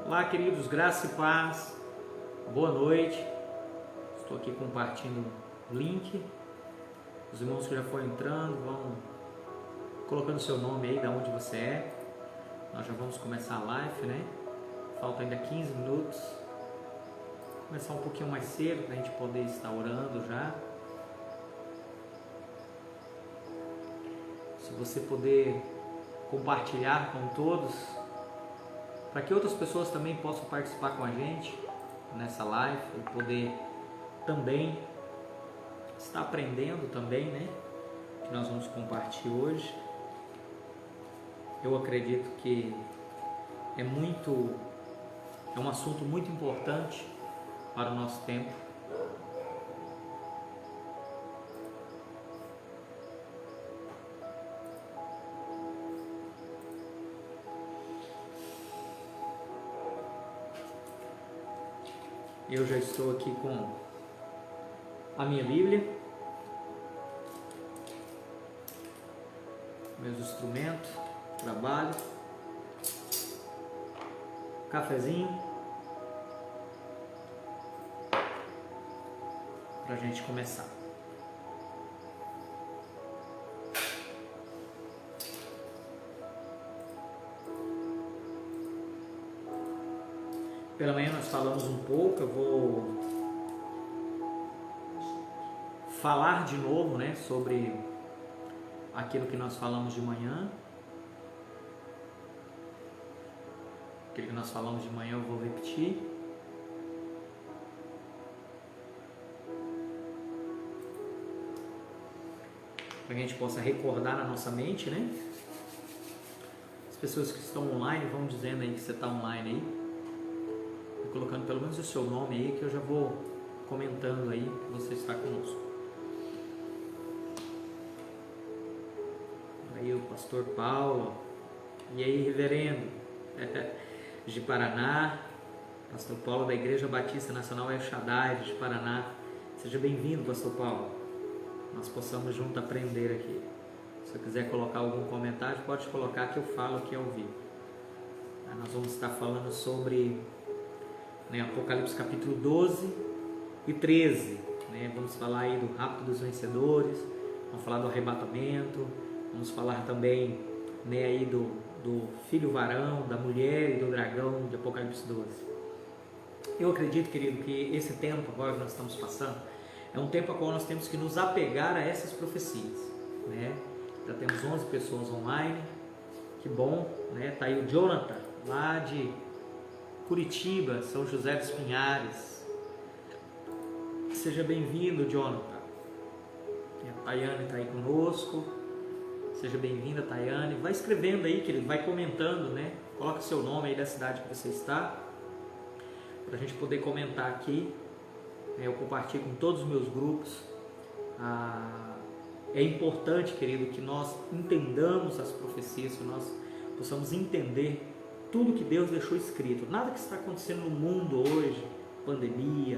Olá, queridos, graça e paz, boa noite. Estou aqui compartilhando o link. Os irmãos que já foram entrando vão colocando seu nome aí, de onde você é. Nós já vamos começar a live, né? Falta ainda 15 minutos. Vou começar um pouquinho mais cedo para a gente poder estar orando já. Se você puder compartilhar com todos, para que outras pessoas também possam participar com a gente nessa live e poder também estar aprendendo também, né? Que nós vamos compartilhar hoje. Eu acredito que é um assunto muito importante para o nosso tempo. Eu já estou aqui com a minha Bíblia, meus instrumentos, trabalho, cafezinho, para a gente começar. Pela manhã nós falamos um pouco, eu vou falar de novo, né, sobre aquilo que nós falamos de manhã. Aquilo que nós falamos de manhã eu vou repetir. Para que a gente possa recordar na nossa mente, né? As pessoas que estão online vão dizendo aí que você está online aí. Colocando pelo menos o seu nome aí, que eu já vou comentando aí que você está conosco. Aí o pastor Paulo, e aí reverendo, de Paraná, pastor Paulo da Igreja Batista Nacional El Shaddai de Paraná. Seja bem-vindo, pastor Paulo. Nós possamos juntos aprender aqui. Se você quiser colocar algum comentário, pode colocar que eu falo aqui ao vivo. Nós vamos estar falando sobre Apocalipse capítulo 12 e 13, né? Vamos falar aí do rapto dos vencedores, vamos falar do arrebatamento, vamos falar também, né, aí do filho varão, da mulher e do dragão de Apocalipse 12. Eu acredito, querido, que esse tempo agora que nós estamos passando é um tempo a qual nós temos que nos apegar a essas profecias, né? Já temos 11 pessoas online, que bom, né? Tá aí o Jonathan, lá de Curitiba, São José dos Pinhares. Seja bem-vindo, Jonathan. A Tayane está aí conosco. Seja bem-vinda, Tayane. Vai escrevendo aí, querido, vai comentando, né? Coloca seu nome aí da cidade que você está, para a gente poder comentar aqui. Eu compartilho com todos os meus grupos. É importante, querido, que nós entendamos as profecias, que nós possamos entender tudo que Deus deixou escrito. Nada que está acontecendo no mundo hoje, pandemia,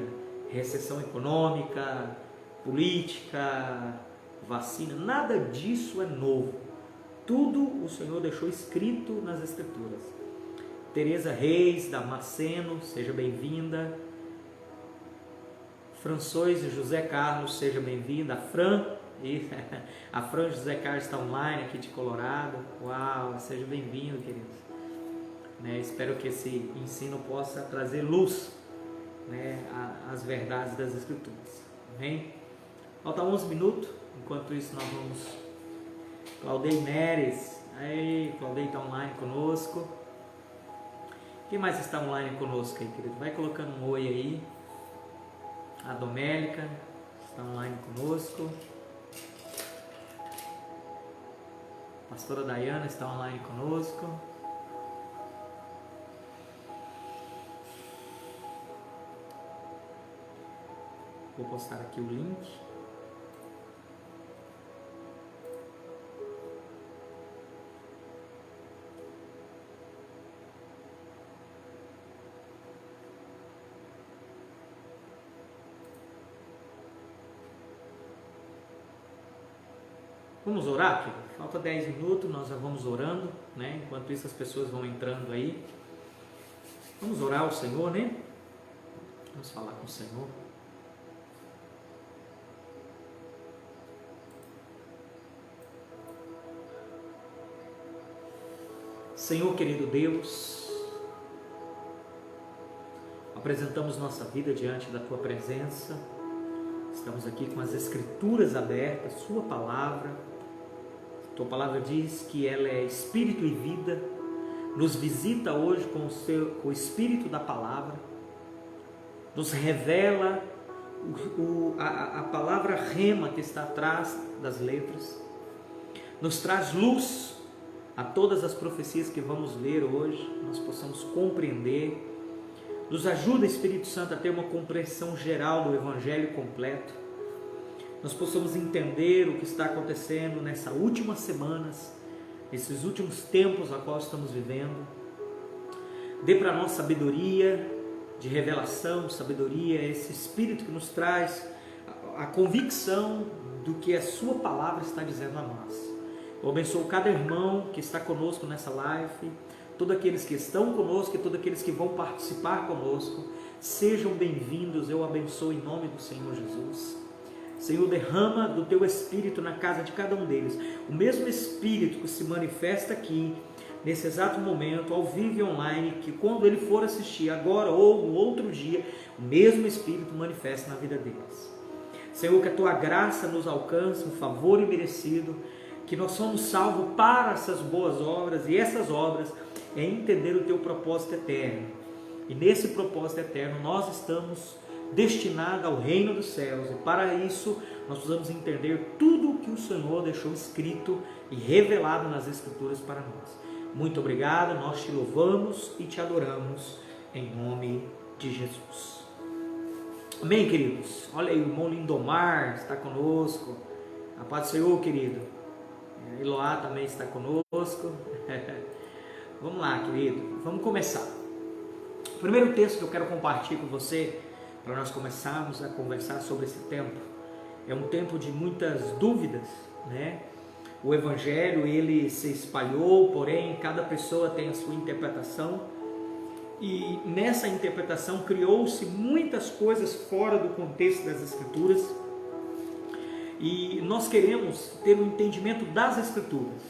recessão econômica, política, vacina, nada disso é novo. Tudo o Senhor deixou escrito nas Escrituras. Tereza Reis, Damasceno, seja bem-vinda. François e José Carlos, seja bem-vinda. A Fran José Carlos está online aqui de Colorado. Uau, seja bem-vindo, queridos. Espero que esse ensino possa trazer luz, né, às verdades das Escrituras. Amém? Falta 11 minutos. Enquanto isso nós vamos... Claudei Neres. Aí, Claudei está online conosco. Quem mais está online conosco aí, querido? Vai colocando um oi aí. A Domélica está online conosco. A pastora Dayana está online conosco. Vou postar aqui o link. Vamos orar, filho? Falta 10 minutos, nós já vamos orando, né? Enquanto isso as pessoas vão entrando aí. Vamos orar ao Senhor, né? Vamos falar com o Senhor. Senhor querido Deus, apresentamos nossa vida diante da Tua presença. Estamos aqui com as Escrituras abertas, Sua palavra. Tua palavra diz que ela é Espírito e vida. Nos visita hoje com o Espírito da palavra. Nos revela a palavra rema que está atrás das letras. Nos traz luz a todas as profecias que vamos ler hoje, nós possamos compreender. Nos ajuda, Espírito Santo, a ter uma compreensão geral do Evangelho completo. Nós possamos entender o que está acontecendo nessas últimas semanas, nesses últimos tempos a qual estamos vivendo. Dê para nós sabedoria de revelação, sabedoria, esse Espírito que nos traz a convicção do que a Sua palavra está dizendo a nós. Eu abençoo cada irmão que está conosco nessa live, todos aqueles que estão conosco e todos aqueles que vão participar conosco. Sejam bem-vindos, eu abençoo em nome do Senhor Jesus. Senhor, derrama do Teu Espírito na casa de cada um deles. O mesmo Espírito que se manifesta aqui, nesse exato momento, ao vivo e online, que quando ele for assistir agora ou no outro dia, o mesmo Espírito manifesta na vida deles. Senhor, que a Tua graça nos alcance, um favor imerecido, que nós somos salvos para essas boas obras, e essas obras é entender o Teu propósito eterno. E nesse propósito eterno nós estamos destinados ao reino dos céus, e para isso nós precisamos entender tudo o que o Senhor deixou escrito e revelado nas Escrituras para nós. Muito obrigado, nós Te louvamos e Te adoramos em nome de Jesus. Amém, queridos? Olha aí, o irmão Lindomar está conosco. A paz do Senhor, querido. Eloá também está conosco. Vamos lá, querido, vamos começar. O primeiro texto que eu quero compartilhar com você, para nós começarmos a conversar sobre esse tempo, é um tempo de muitas dúvidas, né? O Evangelho, ele se espalhou, porém cada pessoa tem a sua interpretação, e nessa interpretação criou-se muitas coisas fora do contexto das Escrituras. E nós queremos ter um entendimento das Escrituras,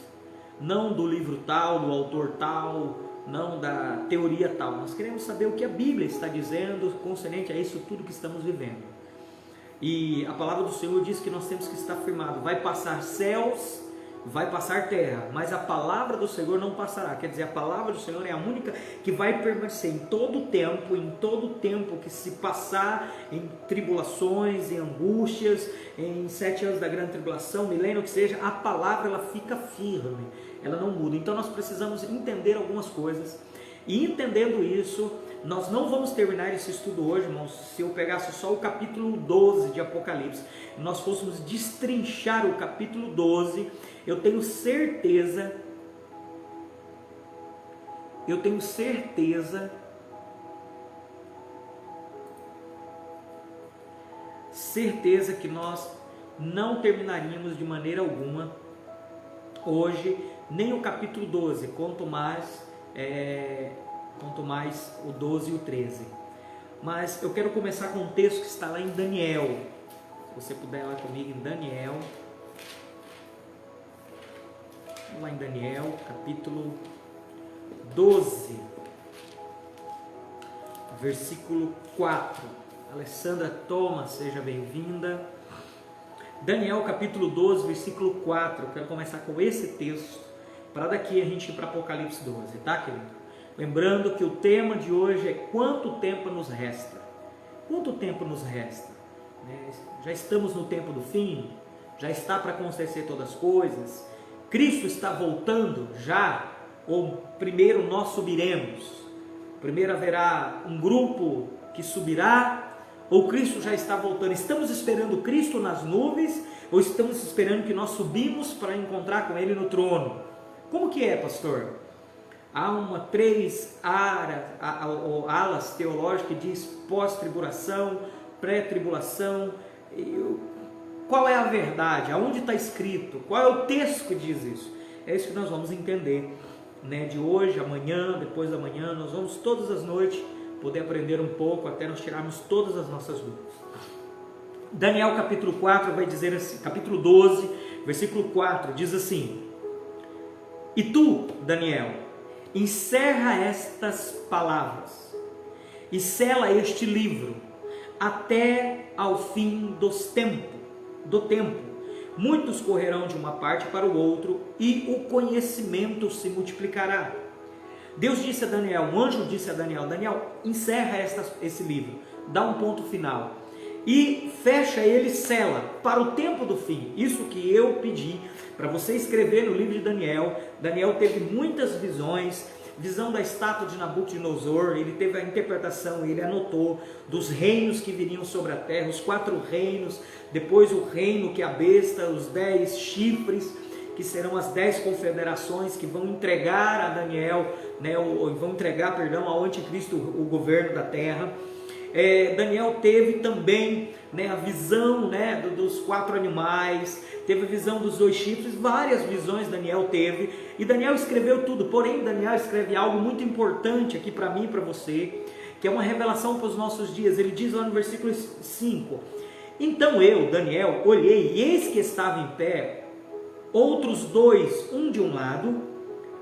não do livro tal, do autor tal, não da teoria tal. Nós queremos saber o que a Bíblia está dizendo concernente a isso tudo que estamos vivendo. E a palavra do Senhor diz que nós temos que estar firmados. Vai passar céus, vai passar terra, mas a palavra do Senhor não passará. Quer dizer, a palavra do Senhor é a única que vai permanecer em todo tempo que se passar em tribulações, em angústias, em 7 anos da grande tribulação, milênio, que seja, a palavra ela fica firme, ela não muda. Então nós precisamos entender algumas coisas, e entendendo isso, nós não vamos terminar esse estudo hoje, irmãos. Se eu pegasse só o capítulo 12 de Apocalipse, nós fôssemos destrinchar o capítulo 12, eu tenho certeza que nós não terminaríamos de maneira alguma hoje, nem o capítulo 12, quanto mais o 12 e o 13. Mas eu quero começar com um texto que está lá em Daniel. Se você puder ir lá comigo em Daniel. Vamos lá em Daniel, capítulo 12, versículo 4. Alessandra Thomas, seja bem-vinda. Daniel, capítulo 12, versículo 4. Eu quero começar com esse texto, para daqui a gente ir para Apocalipse 12, tá, querido? Lembrando que o tema de hoje é quanto tempo nos resta. Quanto tempo nos resta? Já estamos no tempo do fim? Já está para acontecer todas as coisas? Cristo está voltando já? Ou primeiro nós subiremos? Primeiro haverá um grupo que subirá? Ou Cristo já está voltando? Estamos esperando Cristo nas nuvens? Ou estamos esperando que nós subimos para encontrar com Ele no trono? Como que é, pastor? Há três alas teológicas que diz pós-tribulação, pré-tribulação. Qual é a verdade? Aonde está escrito? Qual é o texto que diz isso? É isso que nós vamos entender né, de hoje, amanhã, depois da manhã, nós vamos todas as noites poder aprender um pouco até nós tirarmos todas as nossas dúvidas. Daniel capítulo 4 vai dizer assim, capítulo 12, versículo 4, diz assim: E tu, Daniel, encerra estas palavras e sela este livro até ao fim do tempo. Muitos correrão de uma parte para o outro e o conhecimento se multiplicará. Deus disse a Daniel, um anjo disse a Daniel: Daniel, encerra esse livro, dá um ponto final e fecha ele, sela para o tempo do fim. Isso que eu pedi para você escrever no livro de Daniel. Daniel teve muitas visões, visão da estátua de Nabucodonosor, ele teve a interpretação, ele anotou dos reinos que viriam sobre a terra, os 4 reinos, depois o reino que é a besta, os 10 chifres, que serão as 10 confederações que vão entregar a Daniel, né, vão entregar, perdão, ao anticristo o governo da terra. Daniel teve também, né, a visão, né, dos 4 animais, teve a visão dos 2 chifres, várias visões Daniel teve, e Daniel escreveu tudo. Porém, Daniel escreve algo muito importante aqui para mim e para você, que é uma revelação para os nossos dias. Ele diz lá no versículo 5: Então eu, Daniel, olhei, e eis que estava em pé outros 2, um de um lado,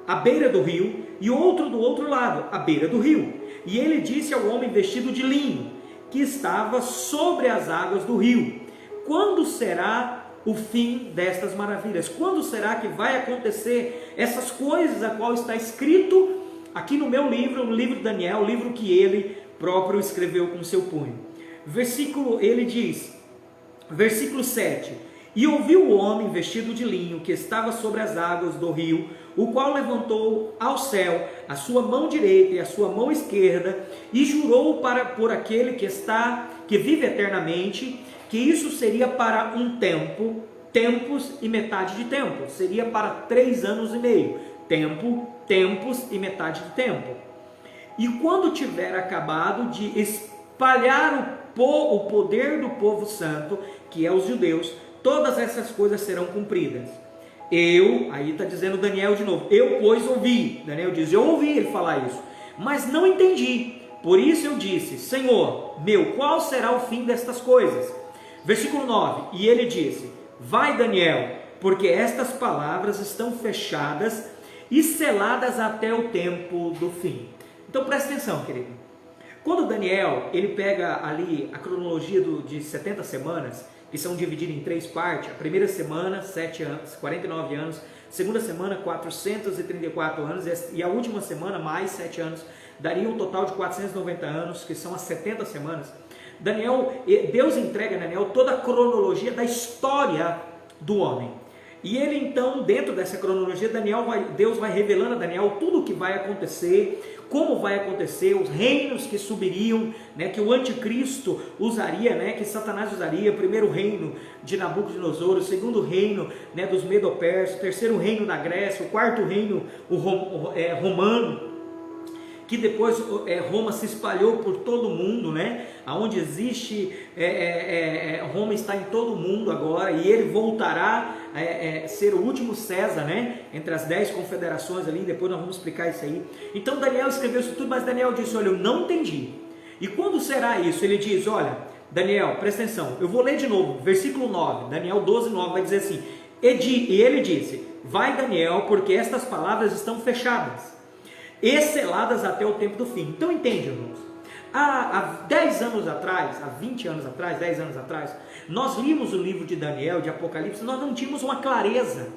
à beira do rio, e outro do outro lado, à beira do rio. E ele disse ao homem vestido de linho, que estava sobre as águas do rio: Quando será o fim destas maravilhas? Quando será que vai acontecer essas coisas a qual está escrito aqui no meu livro, no livro de Daniel, o livro que ele próprio escreveu com seu punho? Ele diz, versículo 7: E ouviu o homem vestido de linho que estava sobre as águas do rio, o qual levantou ao céu a sua mão direita e a sua mão esquerda, e jurou por aquele que vive eternamente, que isso seria para um tempo, tempos e metade de tempo, seria para 3 anos e meio, tempos e metade de tempo. E quando tiver acabado de espalhar o poder do povo santo, que é os judeus, todas essas coisas serão cumpridas. Aí está dizendo Daniel de novo, eu pois ouvi. Daniel diz, eu ouvi ele falar isso, mas não entendi. Por isso eu disse, Senhor meu, qual será o fim destas coisas? Versículo 9, e ele disse, vai Daniel, porque estas palavras estão fechadas e seladas até o tempo do fim. Então presta atenção, querido. Quando Daniel, ele pega ali a cronologia de 70 semanas, que são divididas em 3 partes, a primeira semana, 7 anos, 49 anos, segunda semana, 434 anos, e a última semana, mais 7 anos, daria um total de 490 anos, que são as 70 semanas. Deus entrega a Daniel toda a cronologia da história do homem. E ele então, dentro dessa cronologia, Deus vai revelando a Daniel tudo o que vai acontecer, como vai acontecer, os reinos que subiriam, né, que o anticristo usaria, né, que Satanás usaria: o primeiro reino de Nabucodonosor, o segundo reino, né, dos Medo-Persas, o terceiro reino da Grécia, o quarto reino romano, que depois Roma se espalhou por todo o mundo, né? Aonde existe, Roma está em todo o mundo agora, e ele voltará a ser o último César, né? Entre as 10 confederações ali, depois nós vamos explicar isso aí. Então Daniel escreveu isso tudo, mas Daniel disse, olha, eu não entendi. E quando será isso? Ele diz, olha, Daniel, presta atenção, eu vou ler de novo, versículo 9, Daniel 12, 9, vai dizer assim, e ele disse, vai Daniel, porque estas palavras estão fechadas e seladas até o tempo do fim. Então entende, irmãos, há 10 anos atrás, há 20 anos atrás, 10 anos atrás, nós limos o livro de Daniel, de Apocalipse, nós não tínhamos uma clareza,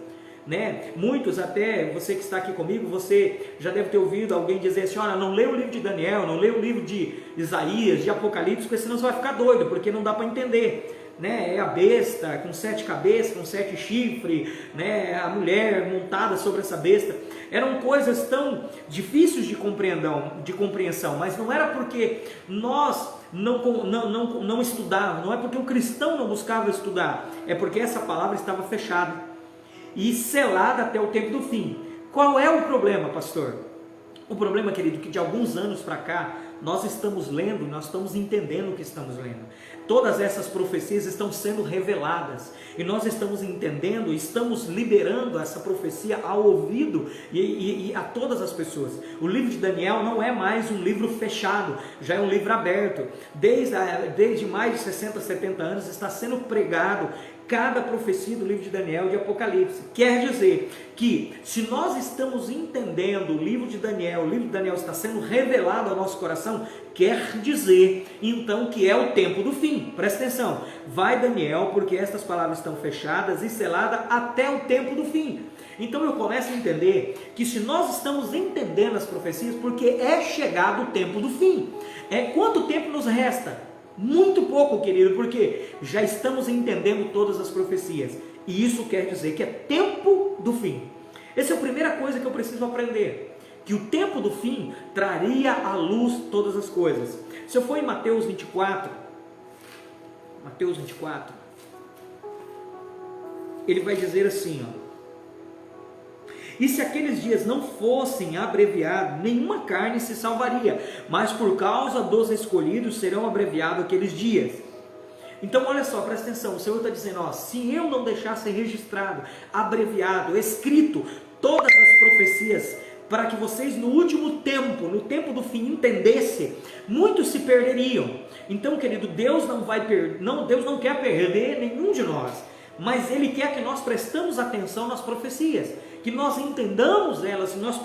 né? Muitos, até você que está aqui comigo, você já deve ter ouvido alguém dizer assim, olha, não lê o livro de Daniel, não lê o livro de Isaías, de Apocalipse, porque senão você vai ficar doido, porque não dá para entender. Né? É a besta com 7 cabeças, com 7 chifres, né? A mulher montada sobre essa besta. Eram coisas tão difíceis de compreensão, mas não era porque nós não estudávamos, não é porque o cristão não buscava estudar, é porque essa palavra estava fechada e selada até o tempo do fim. Qual é o problema, pastor? O problema, querido, que de alguns anos para cá, nós estamos lendo, nós estamos entendendo o que estamos lendo. Todas essas profecias estão sendo reveladas e nós estamos entendendo, estamos liberando essa profecia ao ouvido e a todas as pessoas. O livro de Daniel não é mais um livro fechado, já é um livro aberto. Desde mais de 60, 70 anos está sendo pregado cada profecia do livro de Daniel e de Apocalipse. Quer dizer que se nós estamos entendendo o livro de Daniel está sendo revelado ao nosso coração, quer dizer então que é o tempo do fim. Presta atenção, vai Daniel, porque estas palavras estão fechadas e seladas até o tempo do fim. Então eu começo a entender que se nós estamos entendendo as profecias, porque é chegado o tempo do fim. Quanto tempo nos resta? Muito pouco, querido, porque já estamos entendendo todas as profecias. E isso quer dizer que é tempo do fim. Essa é a primeira coisa que eu preciso aprender. Que o tempo do fim traria à luz todas as coisas. Se eu for em Mateus 24, ele vai dizer assim, ó: e se aqueles dias não fossem abreviados, nenhuma carne se salvaria, mas por causa dos escolhidos serão abreviados aqueles dias. Então olha só, presta atenção, o Senhor está dizendo, ó, se eu não deixasse registrado, abreviado, escrito, todas as profecias, para que vocês no último tempo, no tempo do fim, entendessem, muitos se perderiam. Então, querido, Deus não quer perder nenhum de nós, mas Ele quer que nós prestemos atenção nas profecias, que nós entendamos elas, que nós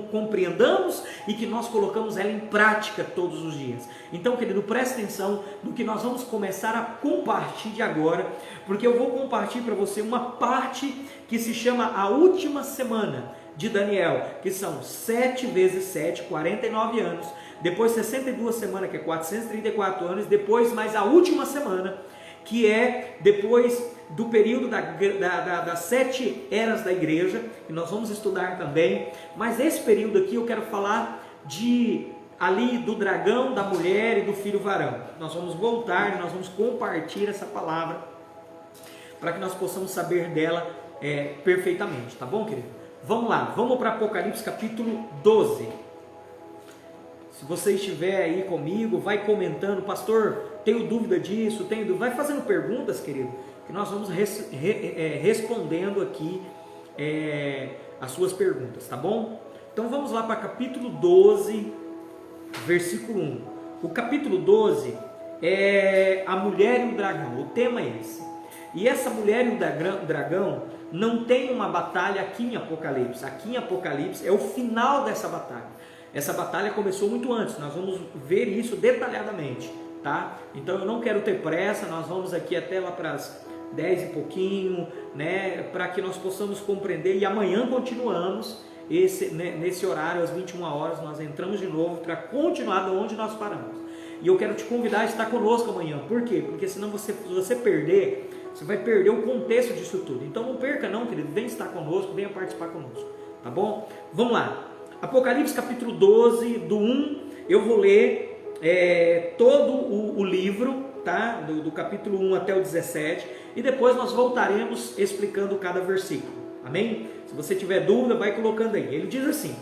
compreendamos e que nós colocamos ela em prática todos os dias. Então, querido, presta atenção no que nós vamos começar a compartilhar agora, porque eu vou compartilhar para você uma parte que se chama a última semana de Daniel, que são 7 vezes 7, 49 anos, depois 62 semanas, que é 434 anos, depois mais a última semana, que é depois do período das 7 eras da igreja, que nós vamos estudar também. Mas esse período aqui eu quero falar do dragão, da mulher e do filho varão. Nós vamos voltar, nós vamos compartilhar essa palavra, para que nós possamos saber dela perfeitamente, tá bom, querido? Vamos lá, vamos para Apocalipse capítulo 12. Se você estiver aí comigo, vai comentando, pastor, tenho dúvida disso, vai fazendo perguntas, querido, que nós vamos respondendo aqui as suas perguntas, tá bom? Então vamos lá para capítulo 12, versículo 1. O capítulo 12 é a mulher e o dragão, o tema é esse. E essa mulher e o dragão não tem uma batalha aqui em Apocalipse. Aqui em Apocalipse é o final dessa batalha. Essa batalha começou muito antes, nós vamos ver isso detalhadamente, tá? Então eu não quero ter pressa, nós vamos aqui até lá para as 10 e pouquinho, né? Para que nós possamos compreender, e amanhã continuamos, nesse horário, às 21 horas, nós entramos de novo para continuar de onde nós paramos. E eu quero te convidar a estar conosco amanhã. Por quê? Porque senão se você perder, você vai perder o contexto disso tudo. Então não perca não, querido, vem estar conosco, venha participar conosco, tá bom? Vamos lá. Apocalipse capítulo 12, do 1, eu vou ler todo o livro, tá? Do capítulo 1 até o 17, e depois nós voltaremos explicando cada versículo, amém? Se você tiver dúvida, vai colocando aí. Ele diz assim: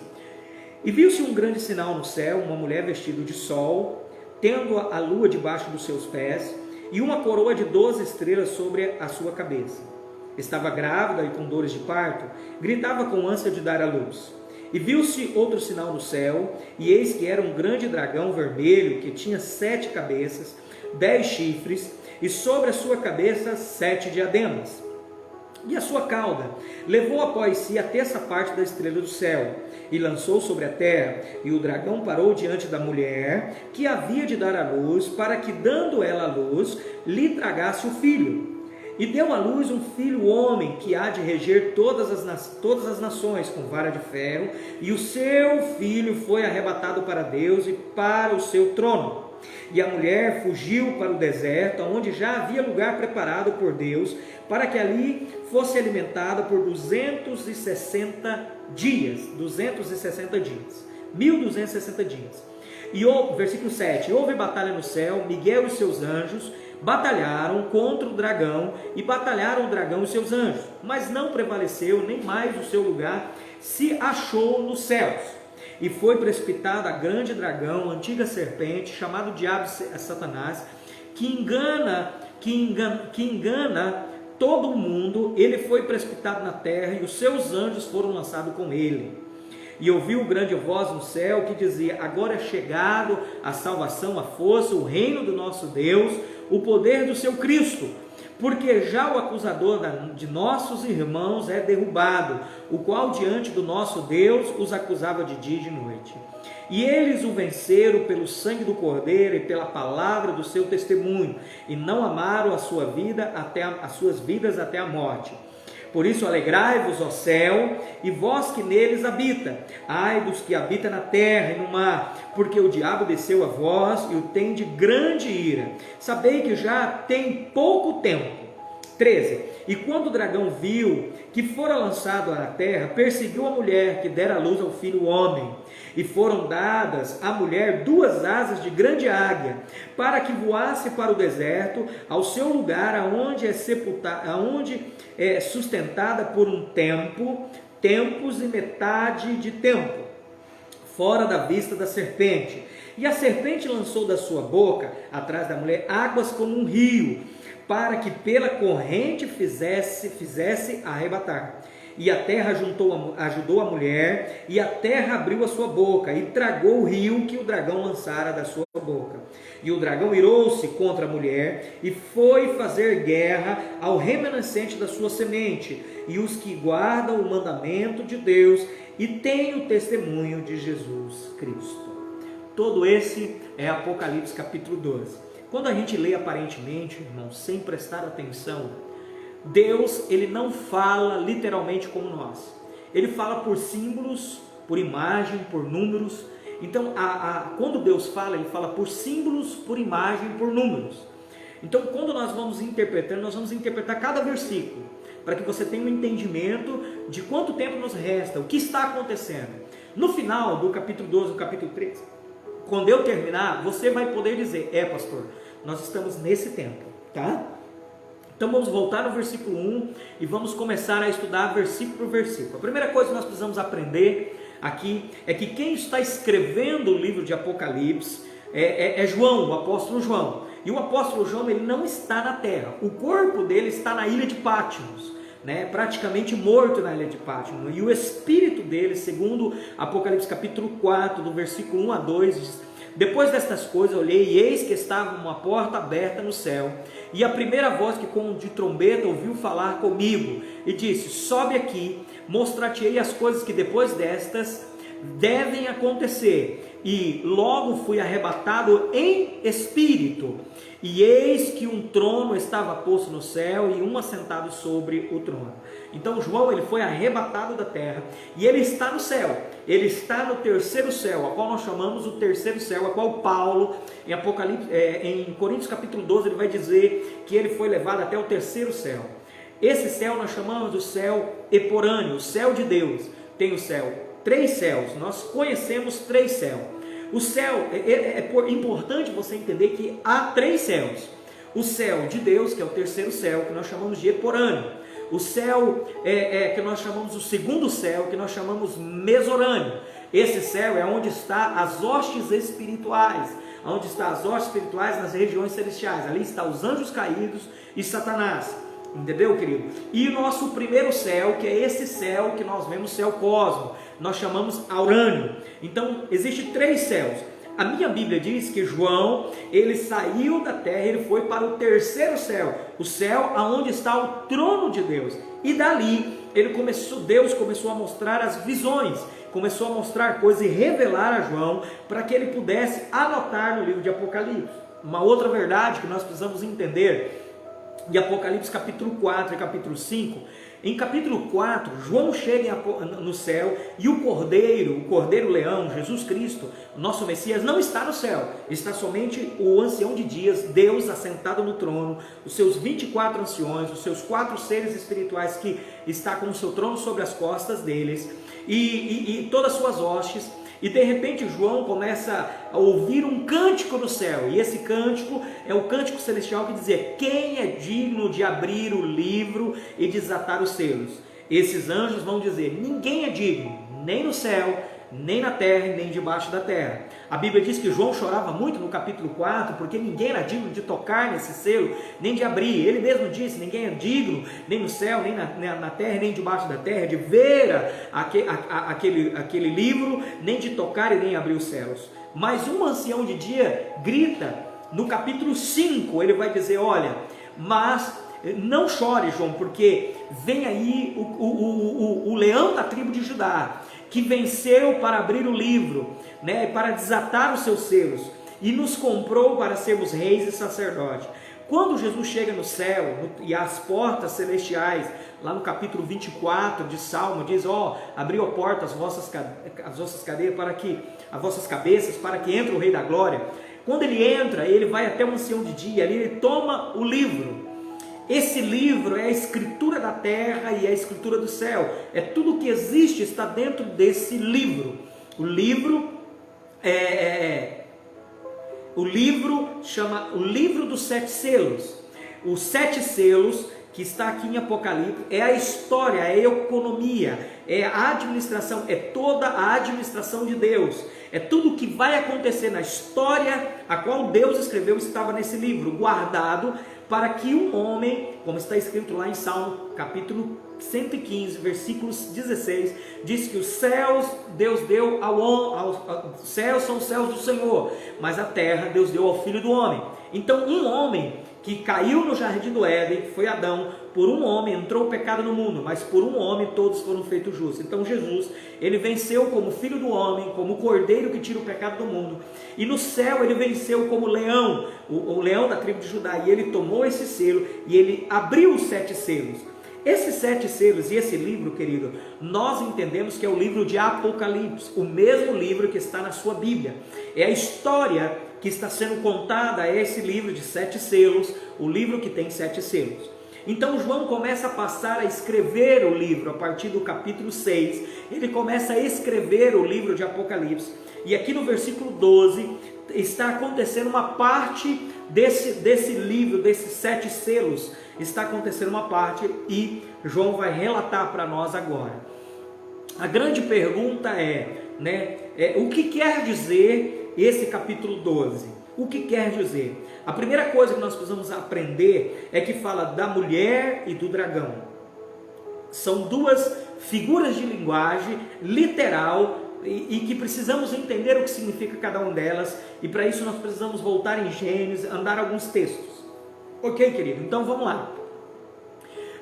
e viu-se um grande sinal no céu, uma mulher vestida de sol, tendo a lua debaixo dos seus pés, e uma coroa de 12 estrelas sobre a sua cabeça. Estava grávida e com dores de parto, gritava com ânsia de dar à luz. E viu-se outro sinal no céu, e eis que era um grande dragão vermelho, que tinha 7 cabeças, 10 chifres, e sobre a sua cabeça 7 diademas. E a sua cauda levou após si a terça parte da estrela do céu, e lançou sobre a terra, e o dragão parou diante da mulher, que havia de dar à luz, para que, dando ela à luz, lhe tragasse o filho. E deu à luz um filho homem, que há de reger todas as nações com vara de ferro, e o seu filho foi arrebatado para Deus e para o seu trono. E a mulher fugiu para o deserto, onde já havia lugar preparado por Deus, para que ali fosse alimentada por 260 dias. 260 dias. 1260 dias. E versículo 7. Houve batalha no céu, Miguel e seus anjos batalharam contra o dragão, e batalharam o dragão e seus anjos, mas não prevaleceu, nem mais o seu lugar se achou nos céus. e foi precipitado a grande dragão, a antiga serpente, chamado Diabo e Satanás, que engana todo o mundo. Ele foi precipitado na terra e os seus anjos foram lançados com ele. E ouviu grande voz no céu que dizia: agora é chegado a salvação, a força, o reino do nosso Deus, o poder do seu Cristo, porque já o acusador de nossos irmãos é derrubado, o qual diante do nosso Deus os acusava de dia e de noite. E eles o venceram pelo sangue do Cordeiro e pela palavra do seu testemunho, e não amaram a sua vida as suas vidas até a morte. Por isso alegrai-vos, ó céu, e vós que neles habita. Ai dos que habitam na terra e no mar, porque o diabo desceu a vós e o tem de grande ira. Sabei que já tem pouco tempo. 13. E quando o dragão viu que fora lançado à terra, perseguiu a mulher que dera à luz ao filho homem. E foram dadas à mulher 2 asas de grande águia, para que voasse para o deserto, ao seu lugar, aonde é sustentada por um tempo, tempos e metade de tempo, fora da vista da serpente. E a serpente lançou da sua boca, atrás da mulher, águas como um rio, para que pela corrente fizesse arrebatar. E a terra ajudou a mulher, e a terra abriu a sua boca, e tragou o rio que o dragão lançara da sua boca. E o dragão irou-se contra a mulher, e foi fazer guerra ao remanescente da sua semente, e os que guardam o mandamento de Deus, e têm o testemunho de Jesus Cristo. Todo esse é Apocalipse capítulo 12. Quando a gente lê aparentemente, irmãos, sem prestar atenção, Deus, ele não fala literalmente como nós. Ele fala por símbolos, por imagem, por números. Então, quando Deus fala, ele fala por símbolos, por imagem, por números. Então, quando nós vamos interpretando, nós vamos interpretar cada versículo, para que você tenha um entendimento de quanto tempo nos resta, o que está acontecendo. No final do capítulo 12, do capítulo 13, quando eu terminar, você vai poder dizer: pastor, nós estamos nesse tempo, tá? Então vamos voltar no versículo 1 e vamos começar a estudar versículo por versículo. A primeira coisa que nós precisamos aprender aqui é que quem está escrevendo o livro de Apocalipse é João, o apóstolo João. E o apóstolo João, ele não está na terra, o corpo dele está na ilha de Patmos, praticamente morto na ilha de Patmos. E o espírito dele, segundo Apocalipse capítulo 4, do versículo 1 a 2, diz: depois destas coisas olhei, e eis que estava uma porta aberta no céu, e a primeira voz que como de trombeta ouviu falar comigo, e disse: sobe aqui, mostrar-te-ei as coisas que depois destas devem acontecer. E logo fui arrebatado em espírito, e eis que um trono estava posto no céu, e um assentado sobre o trono. Então João, ele foi arrebatado da terra, e ele está no céu, ele está no terceiro céu, a qual nós chamamos o terceiro céu, a qual Paulo, em Coríntios capítulo 12, ele vai dizer que ele foi levado até o terceiro céu. Esse céu nós chamamos do céu eporâneo, o céu de Deus. Tem o céu, 3 céus, nós conhecemos 3 céus. O céu, é importante você entender que há 3 céus. O céu de Deus, que é o terceiro céu, que nós chamamos de eporâneo. O céu que nós chamamos o segundo céu, que nós chamamos mesorâneo. Esse céu é onde está as hostes espirituais, onde está as hostes espirituais nas regiões celestiais. Ali estão os anjos caídos e Satanás. Entendeu, querido? E o nosso primeiro céu, que é esse céu que nós vemos, céu cosmo, nós chamamos aurânio. Então, existem 3 céus. A minha Bíblia diz que João, ele saiu da terra, ele foi para o terceiro céu, o céu aonde está o trono de Deus. E dali, Deus começou a mostrar as visões, começou a mostrar coisas e revelar a João, para que ele pudesse anotar no livro de Apocalipse. Uma outra verdade que nós precisamos entender, de Apocalipse capítulo 4 e capítulo 5, em capítulo 4, João chega no céu, e o Cordeiro Leão, Jesus Cristo, o nosso Messias, não está no céu, está somente o ancião de dias, Deus assentado no trono, os seus 24 anciões, os seus 4 seres espirituais que está com o seu trono sobre as costas deles, e todas as suas hostes. E de repente João começa a ouvir um cântico no céu, e esse cântico é o cântico celestial que dizia: quem é digno de abrir o livro e desatar os selos? Esses anjos vão dizer: ninguém é digno, nem no céu, nem na terra e nem debaixo da terra. A Bíblia diz que João chorava muito no capítulo 4, porque ninguém era digno de tocar nesse selo, nem de abrir. Ele mesmo disse, ninguém é digno, nem no céu, nem na terra, nem debaixo da terra, de ver aquele livro, nem de tocar e nem abrir os selos. Mas um ancião de dia grita, no capítulo 5, ele vai dizer, olha, mas não chore, João, porque vem aí o leão da tribo de Judá, que venceu para abrir o livro, né, para desatar os seus selos, e nos comprou para sermos reis e sacerdotes. Quando Jesus chega no céu, e as portas celestiais, lá no capítulo 24 de Salmo, diz, abriu a porta as vossas cadeias para que, as vossas cabeças, para que entre o Rei da Glória. Quando ele entra, ele vai até o ancião de dia, ali ele toma o livro. Esse livro é a escritura da terra e é a escritura do céu. É tudo que existe está dentro desse livro. O livro chama o livro dos 7 selos. Os 7 selos que está aqui em Apocalipse é a história, é a economia, é a administração, é toda a administração de Deus. É tudo o que vai acontecer na história a qual Deus escreveu, estava nesse livro, guardado para que um homem, como está escrito lá em Salmo, capítulo 115, versículos 16, diz que os céus Deus deu os céus são os céus do Senhor, mas a terra Deus deu ao Filho do Homem. Então um homem que caiu no jardim do Éden, que foi Adão, por um homem entrou o pecado no mundo, mas por um homem todos foram feitos justos. Então Jesus, ele venceu como Filho do Homem, como o Cordeiro que tira o pecado do mundo, e no céu ele venceu como leão, o leão da tribo de Judá, e ele tomou esse selo, e ele abriu os 7 selos. Esses 7 selos e esse livro, querido, nós entendemos que é o livro de Apocalipse, o mesmo livro que está na sua Bíblia. É a história que está sendo contada, é esse livro de 7 selos, o livro que tem 7 selos. Então João começa a passar a escrever o livro, a partir do capítulo 6, ele começa a escrever o livro de Apocalipse, e aqui no versículo 12, está acontecendo uma parte desse livro, desses 7 selos, está acontecendo uma parte, e João vai relatar para nós agora. A grande pergunta o que quer dizer esse capítulo 12? O que quer dizer? A primeira coisa que nós precisamos aprender é que fala da mulher e do dragão. São duas figuras de linguagem literal e que precisamos entender o que significa cada uma delas, e para isso nós precisamos voltar em Gênesis, andar alguns textos. Ok, querido? Então vamos lá.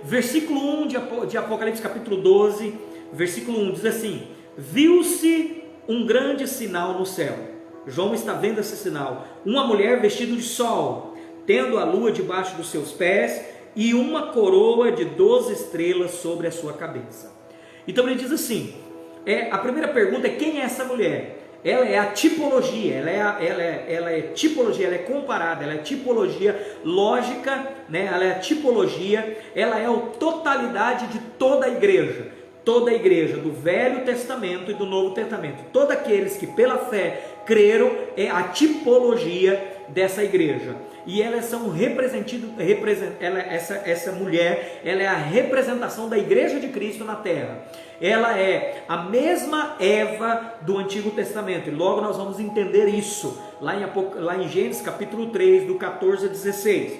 Versículo 1 de Apocalipse capítulo 12, versículo 1 diz assim: viu-se um grande sinal no céu. João está vendo esse sinal, uma mulher vestida de sol, tendo a lua debaixo dos seus pés e uma coroa de 12 estrelas sobre a sua cabeça. Então ele diz assim, a primeira pergunta é: quem é essa mulher? Ela é a tipologia, ela é tipologia, ela é comparada, ela é tipologia lógica, né? Ela é a tipologia, ela é a totalidade de toda a igreja do Velho Testamento e do Novo Testamento. Todos aqueles que pela fé creram é a tipologia dessa igreja. E elas são essa mulher, ela é a representação da igreja de Cristo na terra. Ela é a mesma Eva do Antigo Testamento, e logo nós vamos entender isso lá em Gênesis capítulo 3, do 14 a 16.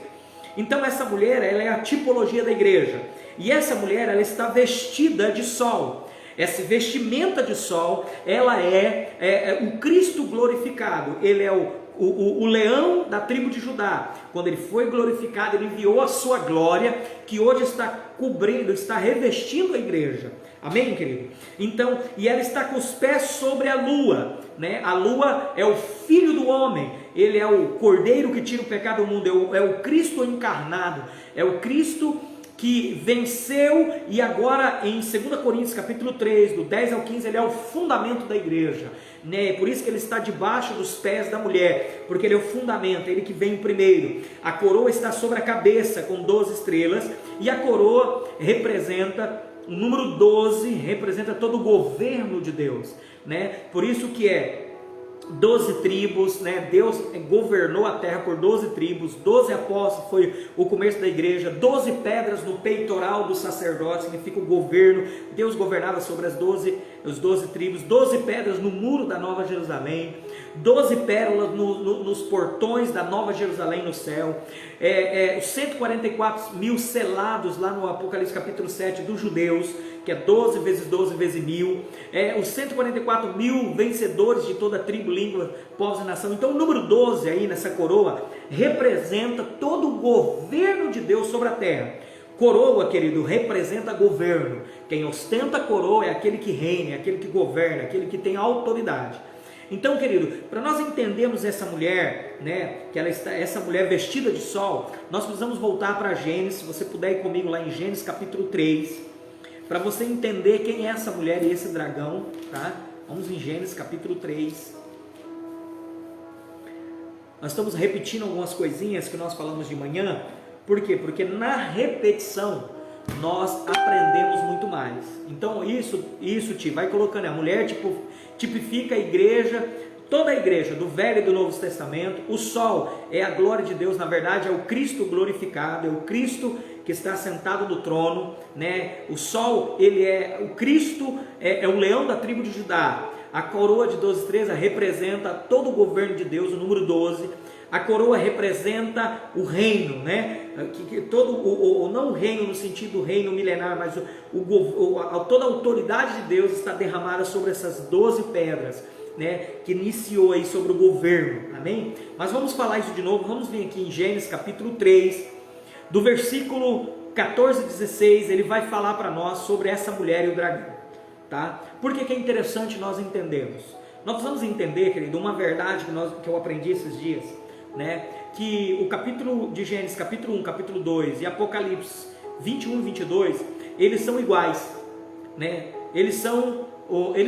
Então essa mulher, ela é a tipologia da igreja, e essa mulher, ela está vestida de sol. Essa vestimenta de sol, ela é o Cristo glorificado. Ele é o leão da tribo de Judá. Quando ele foi glorificado, ele enviou a sua glória, que hoje está cobrindo, está revestindo a igreja. Amém, querido? Então, e ela está com os pés sobre a lua, né? A lua é o Filho do Homem, ele é o Cordeiro que tira o pecado do mundo, é o Cristo encarnado, é o Cristo que venceu, e agora em 2 Coríntios capítulo 3, do 10 ao 15, ele é o fundamento da igreja, né? Por isso que ele está debaixo dos pés da mulher, porque ele é o fundamento, ele que vem primeiro. A coroa está sobre a cabeça com 12 estrelas, e a coroa representa, o número 12 representa todo o governo de Deus, né? Por isso que 12 tribos, né? Deus governou a terra por 12 tribos, 12 apóstolos foi o começo da igreja, 12 pedras no peitoral do sacerdote significa o governo. Deus governava sobre as 12 os 12 tribos, 12 pedras no muro da Nova Jerusalém, 12 pérolas nos portões da Nova Jerusalém no céu, os 144 mil selados lá no Apocalipse capítulo 7 dos judeus, que é 12 vezes 12 vezes 1000, os 144 mil vencedores de toda tribo, língua, povos e nação. Então o número 12 aí nessa coroa representa todo o governo de Deus sobre a terra. Coroa, querido, representa governo. Quem ostenta a coroa é aquele que reina, é aquele que governa, é aquele que tem autoridade. Então, querido, para nós entendermos essa mulher, né, essa mulher vestida de sol, nós precisamos voltar para Gênesis. Se você puder ir comigo lá em Gênesis capítulo 3, para você entender quem é essa mulher e esse dragão, tá? Vamos em Gênesis capítulo 3. Nós estamos repetindo algumas coisinhas que nós falamos de manhã. Por quê? Porque na repetição nós aprendemos muito mais. Então isso vai colocando, a mulher tipifica a igreja, toda a igreja do Velho e do Novo Testamento. O sol é a glória de Deus, na verdade é o Cristo glorificado, é o Cristo que está sentado no trono, né? O sol, ele é o Cristo, é o leão da tribo de Judá. A coroa de 12 estrelas representa todo o governo de Deus, o número 12. A coroa representa o reino, né? Não o reino no sentido do reino milenar, mas toda a autoridade de Deus está derramada sobre essas 12 pedras, né? Que iniciou aí sobre o governo, amém? Mas vamos falar isso de novo. Vamos vir aqui em Gênesis capítulo 3, do versículo 14 a 16, ele vai falar para nós sobre essa mulher e o dragão, tá? Por que é interessante nós entendermos? Nós precisamos entender, querido, uma verdade que eu aprendi esses dias, né? Que o capítulo de Gênesis, capítulo 1, capítulo 2 e Apocalipse 21 e 22, eles são iguais, né? Eles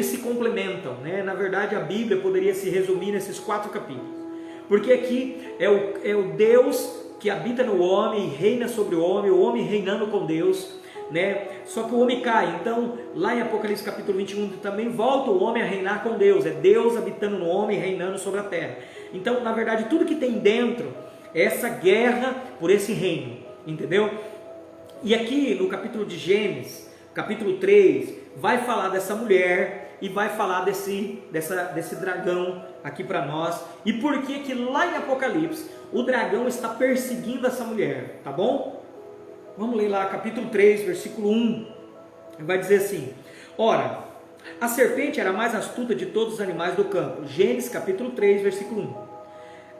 se complementam, né? Na verdade a Bíblia poderia se resumir nesses 4 capítulos, porque aqui é o Deus que habita no homem e reina sobre o homem reinando com Deus, né? Só que o homem cai. Então lá em Apocalipse capítulo 21 também volta o homem a reinar com Deus, é Deus habitando no homem, reinando sobre a terra. Então na verdade tudo que tem dentro é essa guerra por esse reino, entendeu? E aqui no capítulo de Gênesis, capítulo 3, vai falar dessa mulher e vai falar desse dragão aqui para nós, e por que lá em Apocalipse o dragão está perseguindo essa mulher, tá bom? Vamos ler lá capítulo 3, versículo 1, vai dizer assim: ora, a serpente era a mais astuta de todos os animais do campo. Gênesis capítulo 3, versículo 1.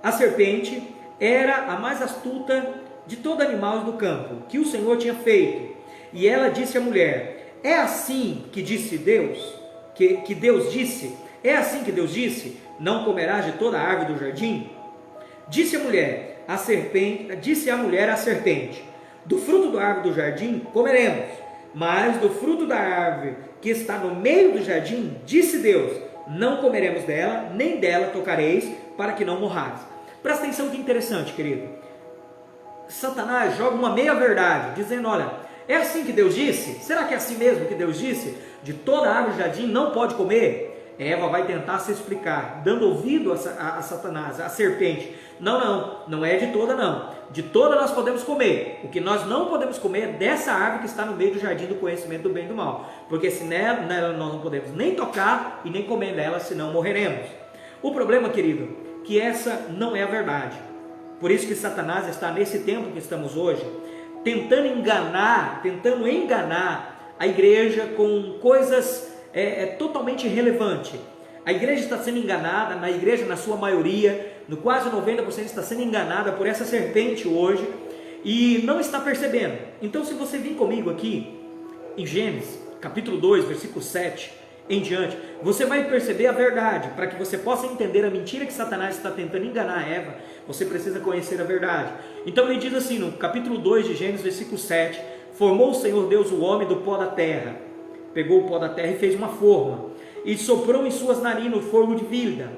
A serpente era a mais astuta de todo animal do campo que o Senhor tinha feito, e ela disse à mulher: é assim que disse Deus? Que Deus disse? É assim que Deus disse: não comerás de toda a árvore do jardim? Disse a mulher à serpente: do fruto da árvore do jardim comeremos, mas do fruto da árvore que está no meio do jardim, disse Deus: não comeremos dela, nem dela tocareis, para que não morrais. Presta atenção que interessante, querido. Satanás joga uma meia verdade, dizendo: olha, é assim que Deus disse? Será que é assim mesmo que Deus disse? De toda a árvore do jardim não pode comer? Eva vai tentar se explicar, dando ouvido a Satanás, a serpente. Não é de toda não. De toda nós podemos comer. O que nós não podemos comer é dessa árvore que está no meio do jardim do conhecimento do bem e do mal. Porque se nela nós não podemos nem tocar e nem comer dela, senão morreremos. O problema, querido, que essa não é a verdade. Por isso que Satanás está nesse tempo que estamos hoje, tentando enganar a igreja com coisas totalmente irrelevantes. A igreja está sendo enganada, na igreja na sua maioria, no quase 90% está sendo enganada por essa serpente hoje e não está percebendo. Então se você vir comigo aqui em Gênesis capítulo 2, versículo 7 em diante, você vai perceber a verdade. Para que você possa entender a mentira que Satanás está tentando enganar Eva, você precisa conhecer a verdade. Então ele diz assim no capítulo 2 de Gênesis, versículo 7: formou o Senhor Deus o homem do pó da terra, pegou o pó da terra e fez uma forma, e soprou em suas narinas o fogo de vida,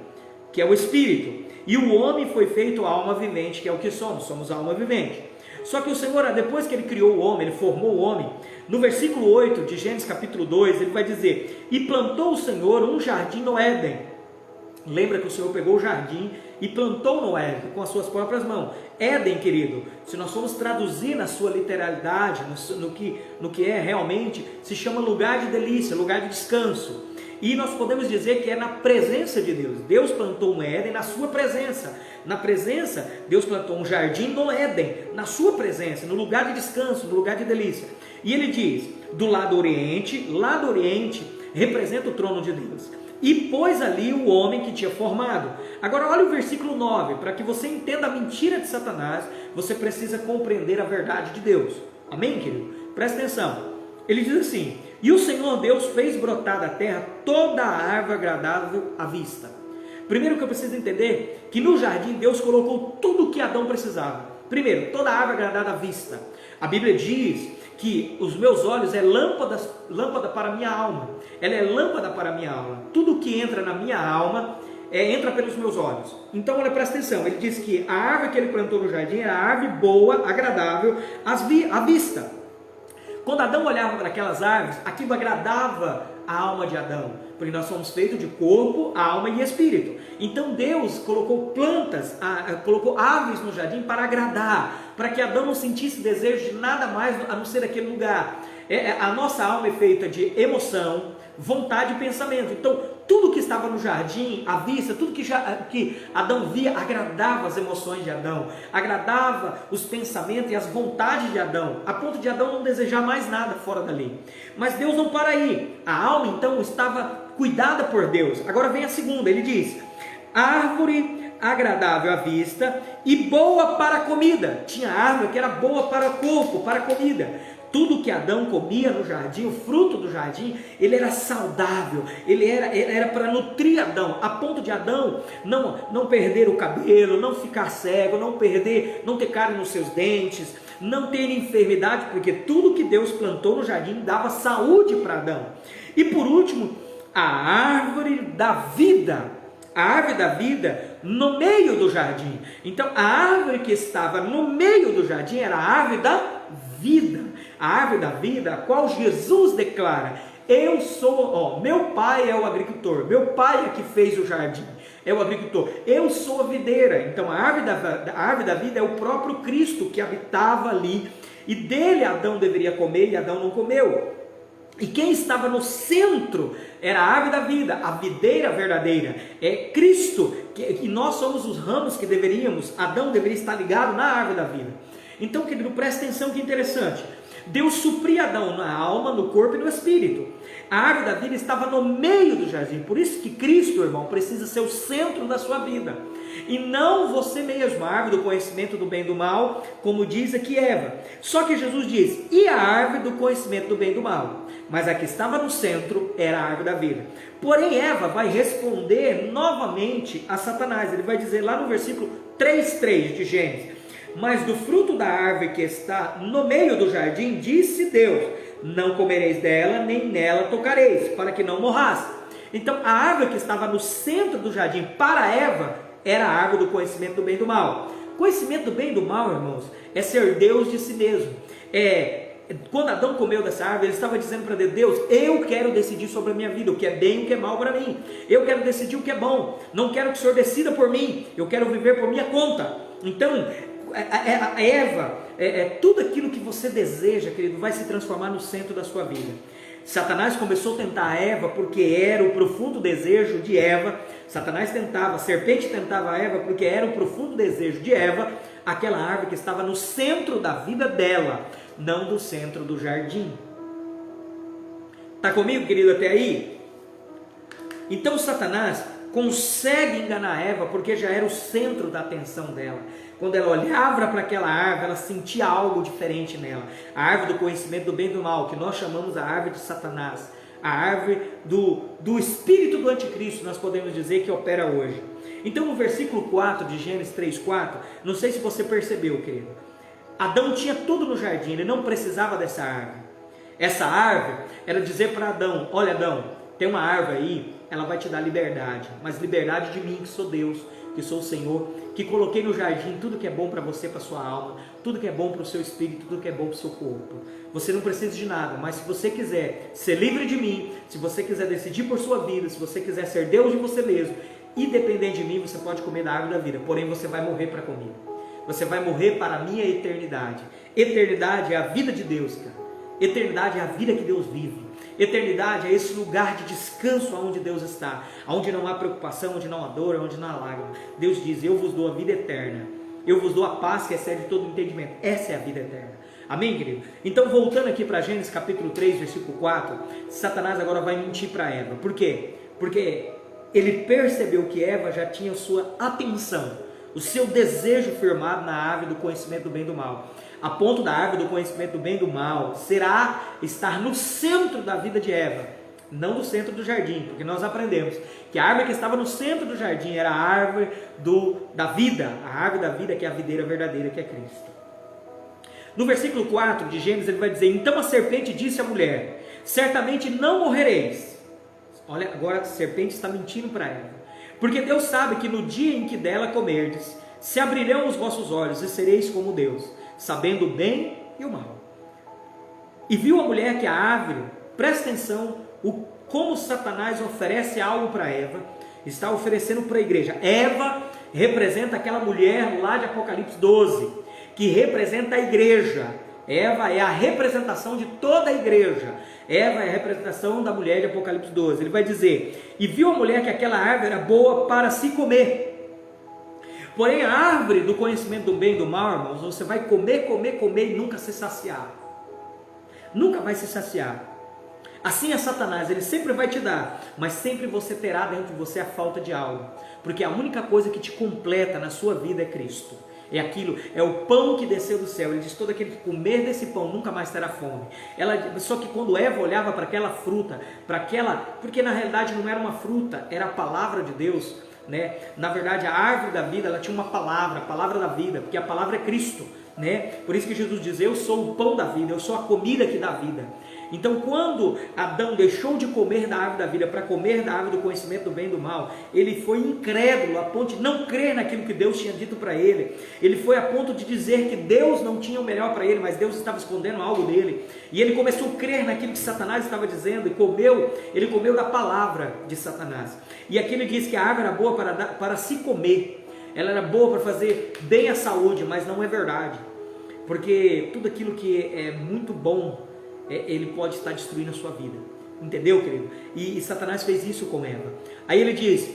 que é o Espírito, e o homem foi feito alma vivente, que é o que somos alma vivente. Só que o Senhor, depois que ele criou o homem, ele formou o homem, no versículo 8 de Gênesis capítulo 2, ele vai dizer: e plantou o Senhor um jardim no Éden. Lembra que o Senhor pegou o jardim e plantou no Éden com as suas próprias mãos. Éden, querido, se nós formos traduzir na sua literalidade, no que é realmente, se chama lugar de delícia, lugar de descanso. E nós podemos dizer que é na presença de Deus. Deus plantou um Éden na sua presença. Na presença, Deus plantou um jardim no Éden, na sua presença, no lugar de descanso, no lugar de delícia. E ele diz, do lado oriente representa o trono de Deus. E pôs ali o homem que tinha formado. Agora olha o versículo 9, para que você entenda a mentira de Satanás, você precisa compreender a verdade de Deus. Amém, querido? Presta atenção. Ele diz assim, e o Senhor Deus fez brotar da terra toda a árvore agradável à vista. Primeiro que eu preciso entender, que no jardim Deus colocou tudo o que Adão precisava. Primeiro, toda a árvore agradável à vista. A Bíblia diz que os meus olhos é lâmpada para a minha alma. Ela é lâmpada para a minha alma. Tudo que entra na minha alma entra pelos meus olhos. Então, olha, presta atenção. Ele diz que a árvore que ele plantou no jardim era a árvore boa, agradável à vista. Quando Adão olhava para aquelas árvores, aquilo agradava a alma de Adão, porque nós somos feitos de corpo, alma e espírito. Então Deus colocou colocou aves no jardim para agradar, para que Adão não sentisse desejo de nada mais a não ser aquele lugar. A nossa alma é feita de emoção, vontade e pensamento. Então tudo que estava no jardim, à vista, tudo que Adão via, agradava as emoções de Adão, agradava os pensamentos e as vontades de Adão, a ponto de Adão não desejar mais nada fora dali. Mas Deus não para aí. A alma então estava cuidada por Deus. Agora vem a segunda, ele diz, árvore agradável à vista e boa para a comida. Tinha árvore que era boa para o corpo, para a comida. Tudo que Adão comia no jardim, o fruto do jardim, ele era saudável, ele era para nutrir Adão, a ponto de Adão não perder o cabelo, não ficar cego, não ter cárie nos seus dentes, não ter enfermidade, porque tudo que Deus plantou no jardim dava saúde para Adão. E por último, a árvore da vida. A árvore da vida no meio do jardim. Então a árvore que estava no meio do jardim era a árvore da vida. A árvore da vida, a qual Jesus declara, eu sou, meu pai é o agricultor, meu pai é que fez o jardim, é o agricultor, eu sou a videira. Então a árvore da vida é o próprio Cristo que habitava ali, e dele Adão deveria comer e Adão não comeu. E quem estava no centro era a árvore da vida, a videira verdadeira, é Cristo, que nós somos os ramos que Adão deveria estar ligado na árvore da vida. Então, querido, presta atenção que interessante. Deus supria Adão na alma, no corpo e no espírito. A árvore da vida estava no meio do jardim. Por isso que Cristo, irmão, precisa ser o centro da sua vida. E não você mesmo, a árvore do conhecimento do bem e do mal, como diz aqui Eva. Só que Jesus diz, e a árvore do conhecimento do bem e do mal? Mas a que estava no centro era a árvore da vida. Porém, Eva vai responder novamente a Satanás. Ele vai dizer lá no versículo 3:3 de Gênesis, mas do fruto da árvore que está no meio do jardim, disse Deus, não comereis dela, nem nela tocareis, para que não morrais. Então a árvore que estava no centro do jardim para Eva, era a árvore do conhecimento do bem e do mal. Conhecimento do bem e do mal, irmãos, é ser Deus de si mesmo. Quando Adão comeu dessa árvore, ele estava dizendo para Deus, eu quero decidir sobre a minha vida, o que é bem e o que é mal para mim. Eu quero decidir o que é bom, não quero que o Senhor decida por mim, eu quero viver por minha conta. Então, a Eva, tudo aquilo que você deseja, querido, vai se transformar no centro da sua vida. Satanás começou a tentar a Eva porque era o profundo desejo de Eva. A serpente tentava a Eva porque era o profundo desejo de Eva, aquela árvore que estava no centro da vida dela, não do centro do jardim. Está comigo, querido, até aí? Então Satanás consegue enganar Eva porque já era o centro da atenção dela. Quando ela olhava para aquela árvore, ela sentia algo diferente nela. A árvore do conhecimento do bem e do mal, que nós chamamos a árvore de Satanás. A árvore do espírito do anticristo, nós podemos dizer, que opera hoje. Então no versículo 4 de Gênesis 3:4, não sei se você percebeu, querido, Adão tinha tudo no jardim, ele não precisava dessa árvore. Essa árvore era dizer para Adão, olha Adão, tem uma árvore aí, ela vai te dar liberdade, mas liberdade de mim, que sou Deus, que sou o Senhor, que coloquei no jardim tudo que é bom para você, para sua alma, tudo que é bom para o seu espírito, tudo que é bom para o seu corpo. Você não precisa de nada, mas se você quiser ser livre de mim, se você quiser decidir por sua vida, se você quiser ser Deus de você mesmo, independente de mim, você pode comer da árvore da vida, porém você vai morrer para comer. Você vai morrer para a minha eternidade. Eternidade é a vida de Deus, cara. Eternidade é a vida que Deus vive. Eternidade é esse lugar de descanso onde Deus está, onde não há preocupação, onde não há dor, onde não há lágrima. Deus diz: eu vos dou a vida eterna, eu vos dou a paz que excede todo entendimento. Essa é a vida eterna. Amém, querido? Então, voltando aqui para Gênesis capítulo 3, versículo 4, Satanás agora vai mentir para Eva. Por quê? Porque ele percebeu que Eva já tinha sua atenção, o seu desejo firmado na árvore do conhecimento do bem e do mal, a ponto da árvore do conhecimento do bem e do mal será estar no centro da vida de Eva, não no centro do jardim, porque nós aprendemos que a árvore que estava no centro do jardim era a árvore da vida, a árvore da vida, que é a videira verdadeira, que é Cristo. No versículo 4 de Gênesis ele vai dizer: então a serpente disse à mulher: certamente não morrereis. Olha, agora a serpente está mentindo para Eva, porque Deus sabe que no dia em que dela comerdes, se abrirão os vossos olhos e sereis como Deus, sabendo o bem e o mal. E viu a mulher que a árvore, presta atenção, como Satanás oferece algo para Eva, está oferecendo para a igreja. Eva representa aquela mulher lá de Apocalipse 12, que representa a igreja. Eva é a representação de toda a igreja. Eva é a representação da mulher de Apocalipse 12. Ele vai dizer: e viu a mulher que aquela árvore era boa para se comer. Porém a árvore do conhecimento do bem e do mal, irmãos, você vai comer, comer, comer e nunca se saciar. Nunca vai se saciar. Assim é Satanás, ele sempre vai te dar, mas sempre você terá dentro de você a falta de algo. Porque a única coisa que te completa na sua vida é Cristo. É aquilo, é o pão que desceu do céu. Ele diz: todo aquele que comer desse pão nunca mais terá fome. Só que quando Eva olhava para aquela fruta, porque na realidade não era uma fruta, era a palavra de Deus, né? Na verdade a árvore da vida, ela tinha uma palavra, a palavra da vida, porque a palavra é Cristo, né? Por isso que Jesus diz: eu sou o pão da vida, eu sou a comida que dá vida. Então quando Adão deixou de comer da árvore da vida para comer da árvore do conhecimento do bem e do mal, ele foi incrédulo a ponto de não crer naquilo que Deus tinha dito para ele. Ele foi a ponto de dizer que Deus não tinha o melhor para ele, mas Deus estava escondendo algo dele. E ele começou a crer naquilo que Satanás estava dizendo e ele comeu da palavra de Satanás. E aqui ele diz que a árvore era boa para se comer, ela era boa para fazer bem à saúde, mas não é verdade. Porque tudo aquilo que é muito bom, ele pode estar destruindo a sua vida. Entendeu, querido? E Satanás fez isso com Eva. Aí ele diz: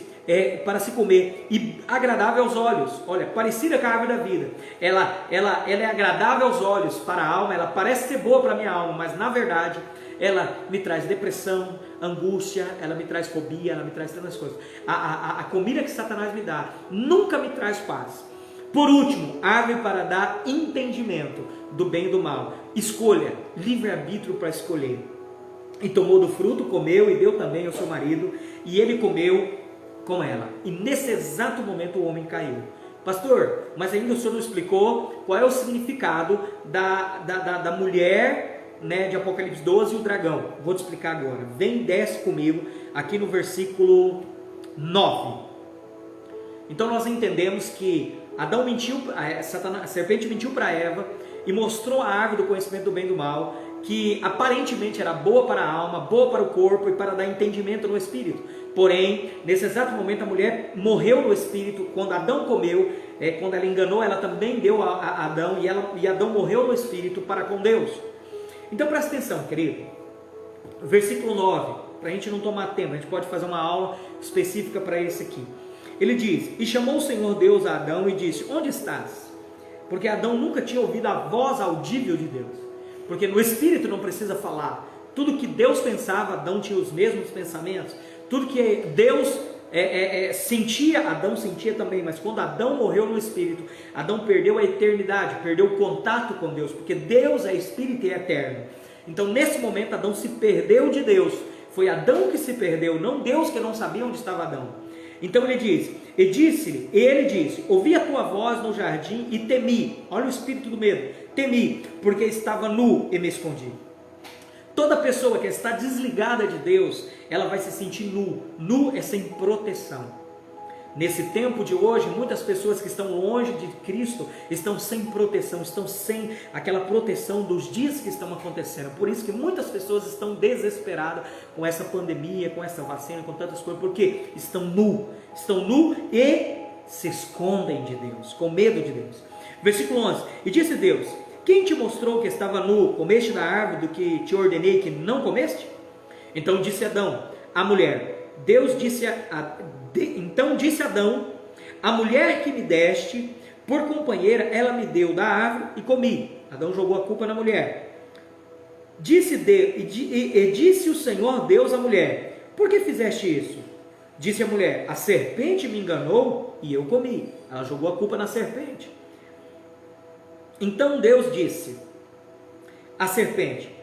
para se comer e agradável aos olhos. Olha, parecida com a árvore da vida. Ela é agradável aos olhos para a alma. Ela parece ser boa para a minha alma, mas na verdade ela me traz depressão, angústia, ela me traz fobia, ela me traz tantas coisas. A comida que Satanás me dá nunca me traz paz. Por último, árvore para dar entendimento do bem e do mal. Escolha, livre-arbítrio para escolher. E tomou do fruto, comeu e deu também ao seu marido, e ele comeu com ela. E nesse exato momento o homem caiu. Pastor, mas ainda o senhor não explicou qual é o significado da mulher, né, de Apocalipse 12 e o dragão. Vou te explicar agora. Vem, desce comigo aqui no versículo 9. Então nós entendemos que Adão mentiu, a serpente mentiu para Eva e mostrou a árvore do conhecimento do bem e do mal, que aparentemente era boa para a alma, boa para o corpo e para dar entendimento no espírito. Porém, nesse exato momento a mulher morreu no espírito. Quando Adão comeu, quando ela enganou, ela também deu a Adão, e Adão morreu no espírito para com Deus. Então presta atenção, querido. Versículo 9, para a gente não tomar tempo, a gente pode fazer uma aula específica para esse aqui. Ele diz: e chamou o Senhor Deus a Adão e disse: onde estás? Porque Adão nunca tinha ouvido a voz audível de Deus, porque no espírito não precisa falar. Tudo que Deus pensava, Adão tinha os mesmos pensamentos. Tudo que Deus sentia, Adão sentia também. Mas quando Adão morreu no espírito, Adão perdeu a eternidade, perdeu o contato com Deus, porque Deus é espírito e é eterno. Então nesse momento Adão se perdeu de Deus. Foi Adão que se perdeu, não Deus, que não sabia onde estava Adão. Então ele disse, ouvi a tua voz no jardim e temi. Olha o espírito do medo. Temi, porque estava nu e me escondi. Toda pessoa que está desligada de Deus, ela vai se sentir nu. Nu é sem proteção. Nesse tempo de hoje, muitas pessoas que estão longe de Cristo estão sem proteção, estão sem aquela proteção dos dias que estão acontecendo. Por isso que muitas pessoas estão desesperadas com essa pandemia, com essa vacina, com tantas coisas, porque estão nu e se escondem de Deus, com medo de Deus. Versículo 11: E disse Deus: Quem te mostrou que estava nu? Comeste da árvore do que te ordenei que não comeste? Então disse Adão à mulher, então disse Adão: A mulher que me deste por companheira, ela me deu da árvore e comi. Adão jogou a culpa na mulher. Disse o Senhor Deus à mulher: Por que fizeste isso? Disse a mulher: A serpente me enganou e eu comi. Ela jogou a culpa na serpente. Então Deus disse à serpente: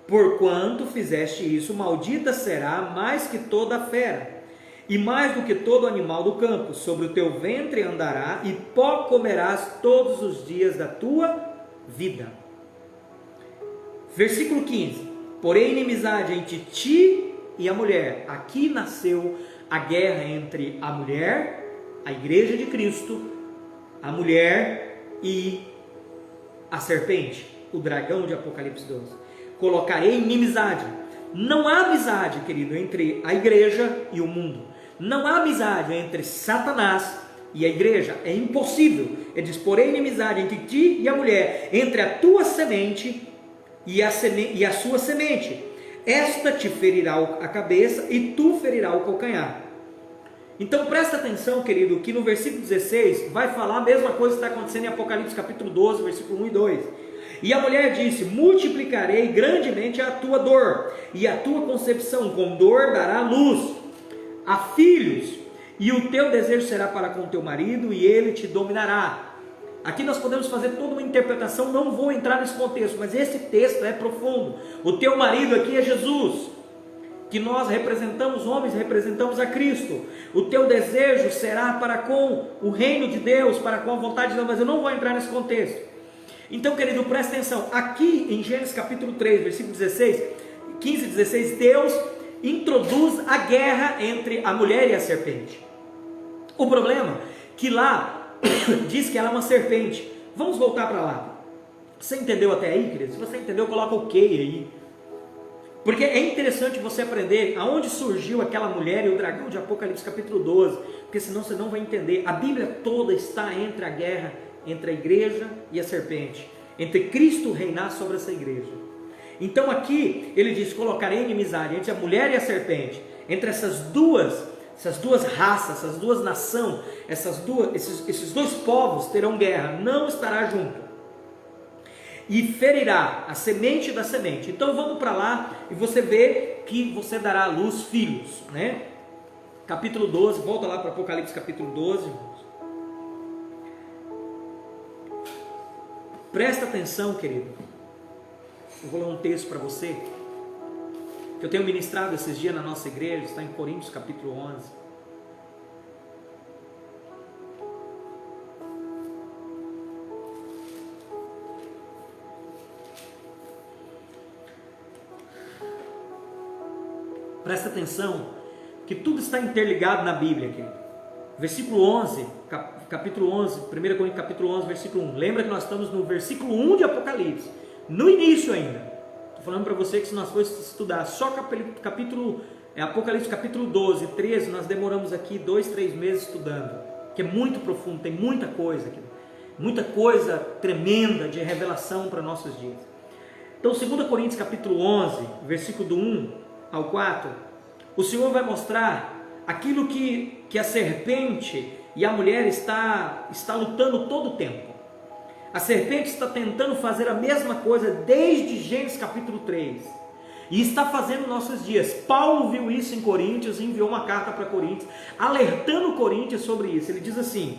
Porquanto fizeste isso, maldita será mais que toda a fera, e mais do que todo animal do campo. Sobre o teu ventre andará, e pó comerás todos os dias da tua vida. Versículo 15: Porém, inimizade entre ti e a mulher. Aqui nasceu a guerra entre a mulher, a igreja de Cristo, a mulher e a serpente, o dragão de Apocalipse 12. Colocarei inimizade. Não há amizade, querido, entre a igreja e o mundo. Não há amizade entre Satanás e a igreja. É impossível. Ele diz: porém inimizade entre ti e a mulher, entre a tua semente e a sua semente. Esta te ferirá a cabeça e tu ferirá o calcanhar. Então presta atenção, querido, que no versículo 16 vai falar a mesma coisa que está acontecendo em Apocalipse capítulo 12, versículo 1 e 2. E a mulher disse: multiplicarei grandemente a tua dor e a tua concepção, com dor dará luz a filhos, e o teu desejo será para com teu marido, e ele te dominará. Aqui nós podemos fazer toda uma interpretação, não vou entrar nesse contexto, mas esse texto é profundo. O teu marido aqui é Jesus, que nós representamos, homens representamos a Cristo. O teu desejo será para com o reino de Deus, para com a vontade de Deus, mas eu não vou entrar nesse contexto. Então, querido, presta atenção, aqui em Gênesis capítulo 3, versículo 15 e 16, Deus introduz a guerra entre a mulher e a serpente. O problema é que lá diz que ela é uma serpente. Vamos voltar para lá. Você entendeu até aí, querido? Se você entendeu, coloca o OK aí. Porque é interessante você aprender aonde surgiu aquela mulher e o dragão de Apocalipse capítulo 12, porque senão você não vai entender. A Bíblia toda está entre a guerra entre a igreja e a serpente, entre Cristo reinar sobre essa igreja. Então aqui ele diz: colocarei inimizade entre a mulher e a serpente, entre essas duas raças, essas duas nações, esses dois povos terão guerra, não estará junto, e ferirá a semente da semente. Então vamos para lá e você vê que você dará à luz filhos, né? Capítulo 12, volta lá para Apocalipse capítulo 12, irmãos. Presta atenção, querido. Eu vou ler um texto para você, que eu tenho ministrado esses dias na nossa igreja, está em Coríntios capítulo 11. Presta atenção, que tudo está interligado na Bíblia, querido. Versículo 11, capítulo 11, 1 Coríntios capítulo 11, versículo 1. Lembra que nós estamos no versículo 1 de Apocalipse, no início ainda. Estou falando para você que se nós fôssemos estudar só Apocalipse capítulo 12, 13, nós demoramos aqui 2-3 meses estudando, que é muito profundo, tem muita coisa aqui, muita coisa tremenda de revelação para nossos dias. Então 2 Coríntios capítulo 11, versículo do 1 ao 4, o Senhor vai mostrar aquilo que a serpente e a mulher está lutando todo o tempo. A serpente está tentando fazer a mesma coisa desde Gênesis capítulo 3, e está fazendo nossos dias. Paulo viu isso em Coríntios e enviou uma carta para Coríntios, alertando Coríntios sobre isso. Ele diz assim: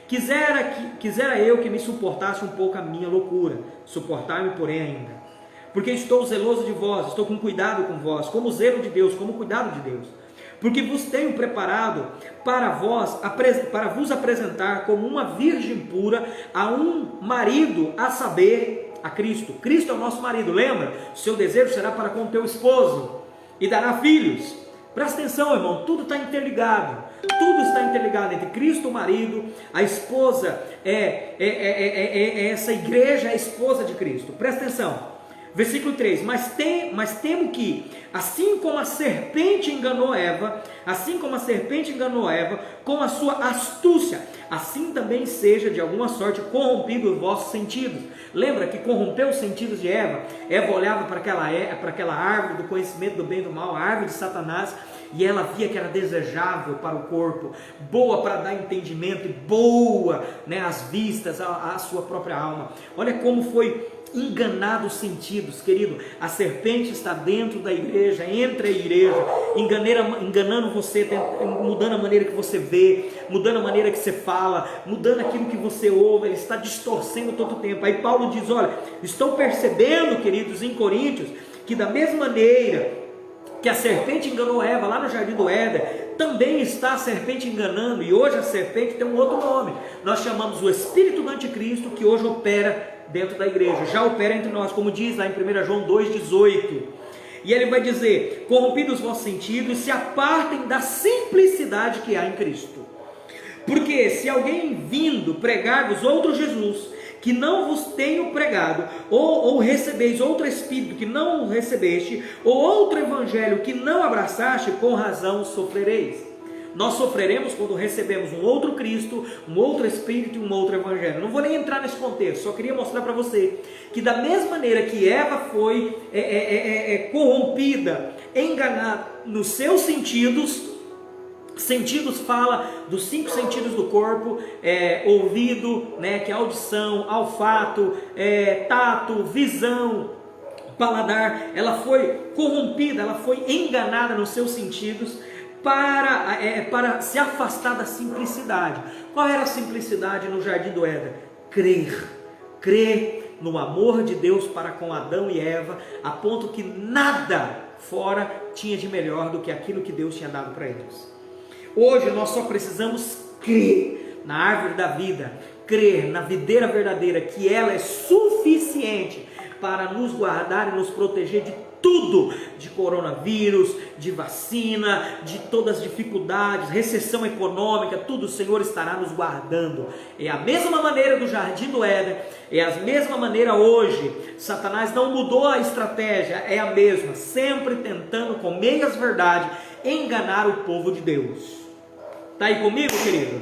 quisera eu que me suportasse um pouco a minha loucura, suportar-me porém ainda, porque estou zeloso de vós, estou com cuidado com vós, como zelo de Deus, como cuidado de Deus, porque vos tenho preparado para vos apresentar como uma virgem pura a um marido, a saber, a Cristo. Cristo é o nosso marido, lembra? O seu desejo será para com o teu esposo, e dará filhos. Presta atenção, irmão, tudo está interligado. Tudo está interligado entre Cristo, o marido, a esposa essa igreja é a esposa de Cristo. Presta atenção. Versículo 3, mas temo que, assim como a serpente enganou Eva com a sua astúcia, assim também seja de alguma sorte corrompido os vossos sentidos. Lembra que corrompeu os sentidos de Eva? Eva olhava para aquela árvore do conhecimento do bem e do mal, a árvore de Satanás, e ela via que era desejável para o corpo, boa para dar entendimento e boa, né, às vistas, à sua própria alma. Olha como foi enganado os sentidos, querido. A serpente está dentro da igreja, entre a igreja, enganando você, mudando a maneira que você vê, mudando a maneira que você fala, mudando aquilo que você ouve. Ele está distorcendo todo o tempo. Aí Paulo diz, olha, estou percebendo, queridos, em Coríntios, que da mesma maneira que a serpente enganou Eva lá no jardim do Éden, também está a serpente enganando, e hoje a serpente tem um outro nome. Nós chamamos o espírito do anticristo, que hoje opera dentro da igreja, já opera entre nós, como diz lá em 1 João 2,18. E ele vai dizer, corrompidos os vossos sentidos, e se apartem da simplicidade que há em Cristo. Porque se alguém vindo pregar-vos outro Jesus, que não vos tenho pregado, ou recebeis outro Espírito que não recebeste, ou outro Evangelho que não abraçaste, com razão sofrereis. Nós sofreremos quando recebemos um outro Cristo, um outro Espírito e um outro Evangelho. Não vou nem entrar nesse contexto, só queria mostrar para você que da mesma maneira que Eva foi corrompida, enganada nos seus sentidos fala dos 5 sentidos do corpo, ouvido, né, que é audição, olfato, tato, visão, paladar. Ela foi corrompida, ela foi enganada nos seus sentidos para se afastar da simplicidade. Qual era a simplicidade no jardim do Éden? Crer no amor de Deus para com Adão e Eva, a ponto que nada fora tinha de melhor do que aquilo que Deus tinha dado para eles. Hoje nós só precisamos crer na árvore da vida, crer na videira verdadeira, que ela é suficiente para nos guardar e nos proteger de tudo, de coronavírus, de vacina, de todas as dificuldades, recessão econômica, tudo o Senhor estará nos guardando. É a mesma maneira do jardim do Éden, é a mesma maneira hoje. Satanás não mudou a estratégia, é a mesma, sempre tentando com meias verdades enganar o povo de Deus. Está aí comigo, querido?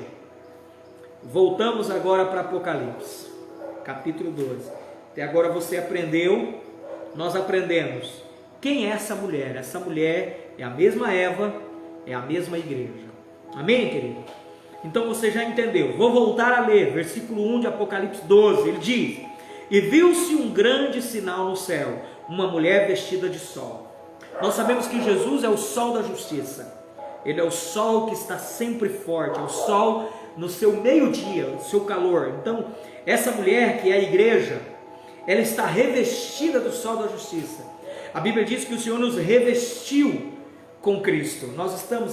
Voltamos agora para Apocalipse, capítulo 12. Até agora você aprendeu, nós aprendemos. Quem é essa mulher? Essa mulher é a mesma Eva, é a mesma igreja. Amém, querido? Então você já entendeu. Vou voltar a ler, versículo 1 de Apocalipse 12. Ele diz: e viu-se um grande sinal no céu, uma mulher vestida de sol. Nós sabemos que Jesus é o sol da justiça. Ele é o sol que está sempre forte, é o sol no seu meio-dia, no seu calor. Então, essa mulher que é a igreja, ela está revestida do sol da justiça. A Bíblia diz que o Senhor nos revestiu com Cristo.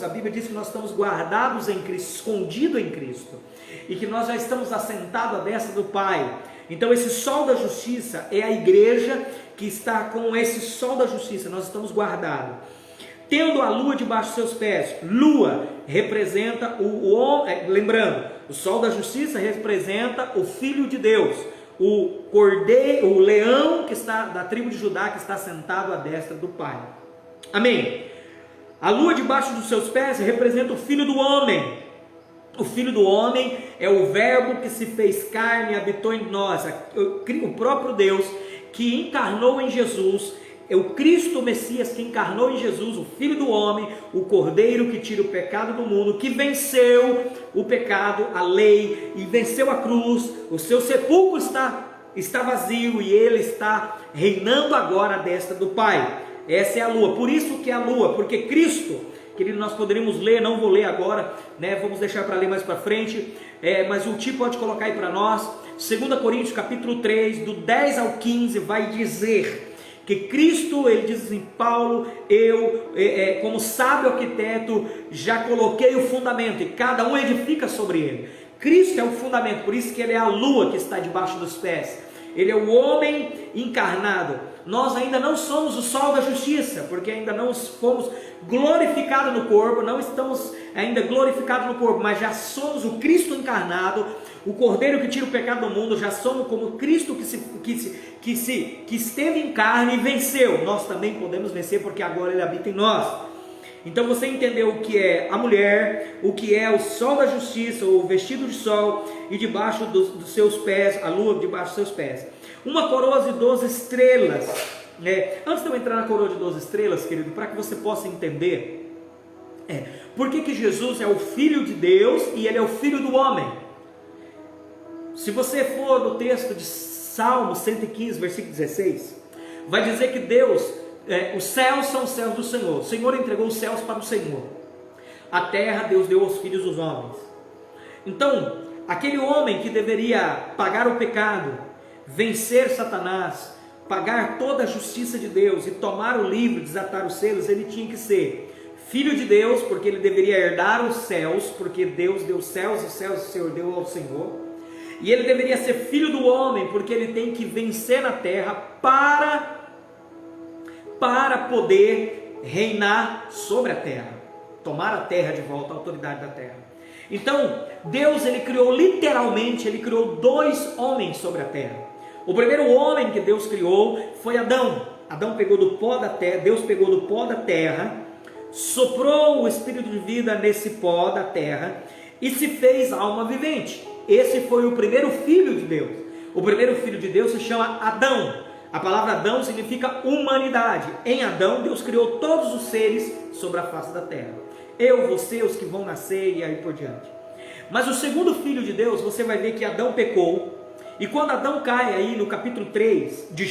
A Bíblia diz que nós estamos guardados em Cristo, escondidos em Cristo, e que nós já estamos assentados à destra do Pai. Então esse sol da justiça é a igreja que está com esse sol da justiça, nós estamos guardados. Tendo a lua debaixo dos seus pés. Lua representa o homem, lembrando, o sol da justiça representa o Filho de Deus, o cordeiro, o leão que está da tribo de Judá, que está sentado à destra do Pai. Amém. A lua debaixo dos seus pés representa o Filho do Homem. O Filho do Homem é o verbo que se fez carne e habitou em nós, o próprio Deus que encarnou em Jesus. É o Cristo Messias que encarnou em Jesus, o Filho do Homem, o Cordeiro que tira o pecado do mundo, que venceu o pecado, a lei, e venceu a cruz. O seu sepulcro está vazio e ele está reinando agora à destra do Pai. Essa é a lua. Por isso que é a lua, porque Cristo, querido, nós poderíamos ler, não vou ler agora, né? Vamos deixar para ler mais para frente, mas o Ti pode colocar aí para nós. 2 Coríntios capítulo 3, do 10 ao 15, vai dizer que Cristo, ele diz assim: Paulo, eu como sábio arquiteto já coloquei o fundamento e cada um edifica sobre ele. Cristo é o fundamento, por isso que ele é a lua que está debaixo dos pés. ele é o homem encarnado. Nós ainda não somos o sol da justiça, porque ainda não fomos glorificados no corpo, não estamos ainda glorificados no corpo, mas já somos o Cristo encarnado, o Cordeiro que tira o pecado do mundo. Já somos como Cristo que esteve em carne e venceu. Nós também podemos vencer, porque agora ele habita em nós. Então você entendeu o que é a mulher, o que é o sol da justiça, ou o vestido de sol, e debaixo dos seus pés, a lua debaixo dos seus pés. Uma coroa de 12 estrelas. Antes de eu entrar na coroa de 12 estrelas, querido, para que você possa entender, por que Jesus é o Filho de Deus e ele é o Filho do homem. Se você for no texto de Salmo 115, versículo 16, vai dizer que Deus... os céus são os céus do Senhor. O Senhor entregou os céus para o Senhor. A terra Deus deu aos filhos dos homens. Então, aquele homem que deveria pagar o pecado, vencer Satanás, pagar toda a justiça de Deus e tomar o livro, desatar os selos, ele tinha que ser filho de Deus, porque ele deveria herdar os céus, porque Deus deu os céus o Senhor deu ao Senhor. E ele deveria ser filho do homem, porque ele tem que vencer na terra para poder reinar sobre a terra, tomar a terra de volta, a autoridade da terra. Então, Deus, ele criou literalmente, ele criou 2 homens sobre a terra. O primeiro homem que Deus criou foi Adão. Adão pegou do pó da terra, Deus pegou do pó da terra, soprou o espírito de vida nesse pó da terra e se fez alma vivente. Esse foi o primeiro filho de Deus. O primeiro filho de Deus se chama Adão. A palavra Adão significa humanidade. Em Adão, Deus criou todos os seres sobre a face da terra. Eu, você, os que vão nascer e aí por diante. Mas o segundo filho de Deus, você vai ver que Adão pecou. E quando Adão cai aí no capítulo 3 de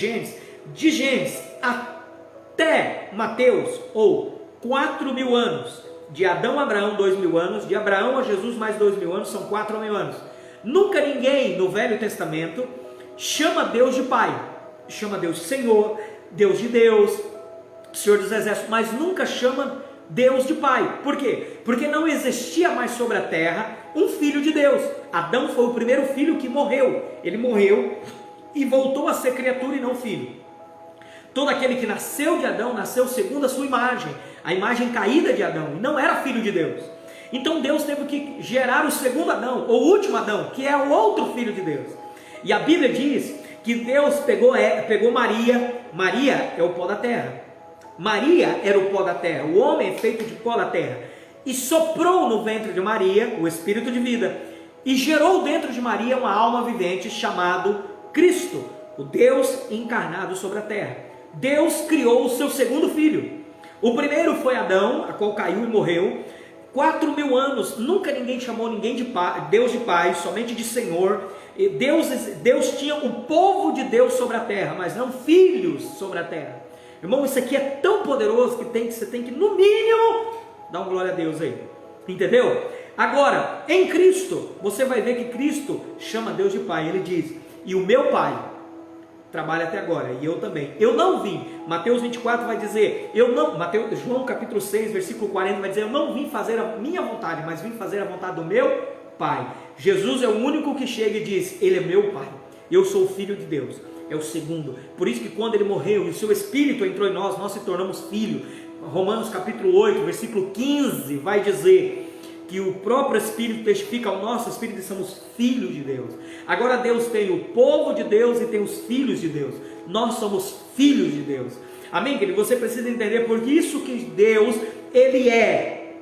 Gênesis até Mateus, ou 4.000 anos, de Adão a Abraão 2.000 anos, de Abraão a Jesus mais 2.000 anos, são 4.000 anos. Nunca ninguém no Velho Testamento chama Deus de Pai. Chama Deus de Senhor, Deus de Deus, Senhor dos Exércitos, mas nunca chama Deus de Pai. Por quê? Porque não existia mais sobre a terra um filho de Deus. Adão foi o primeiro filho que morreu. Ele morreu e voltou a ser criatura e não filho. Todo aquele que nasceu de Adão, nasceu segundo a sua imagem, a imagem caída de Adão, e não era filho de Deus. Então Deus teve que gerar o segundo Adão, ou o último Adão, que é o outro filho de Deus. E a Bíblia diz que Deus pegou Maria. Maria é o pó da terra. Maria era o pó da terra. O homem é feito de pó da terra. E soprou no ventre de Maria o espírito de vida. E gerou dentro de Maria uma alma vivente chamado Cristo, o Deus encarnado sobre a terra. Deus criou o seu segundo filho. O primeiro foi Adão, a qual caiu e morreu. 4.000 anos, nunca ninguém chamou ninguém de pai, Deus de Pai, somente de Senhor. Deus tinha o povo de Deus sobre a terra, mas não filhos sobre a terra. Irmão, isso aqui é tão poderoso que você tem que, no mínimo, dar uma glória a Deus aí. Entendeu? Agora, em Cristo, você vai ver que Cristo chama Deus de Pai. Ele diz, e o meu Pai trabalha até agora, e eu também. Eu não vim. Mateus 24 vai dizer, João capítulo 6, versículo 40 vai dizer, eu não vim fazer a minha vontade, mas vim fazer a vontade do meu Pai. Jesus é o único que chega e diz, ele é meu Pai, eu sou o Filho de Deus, é o segundo. Por isso que quando ele morreu e o seu Espírito entrou em nós, nós se tornamos filhos. Romanos capítulo 8, versículo 15 vai dizer que o próprio Espírito testifica ao nosso Espírito que somos filhos de Deus. Agora Deus tem o povo de Deus e tem os filhos de Deus. Nós somos filhos de Deus. Amém, querido? Você precisa entender por isso que Deus, ele é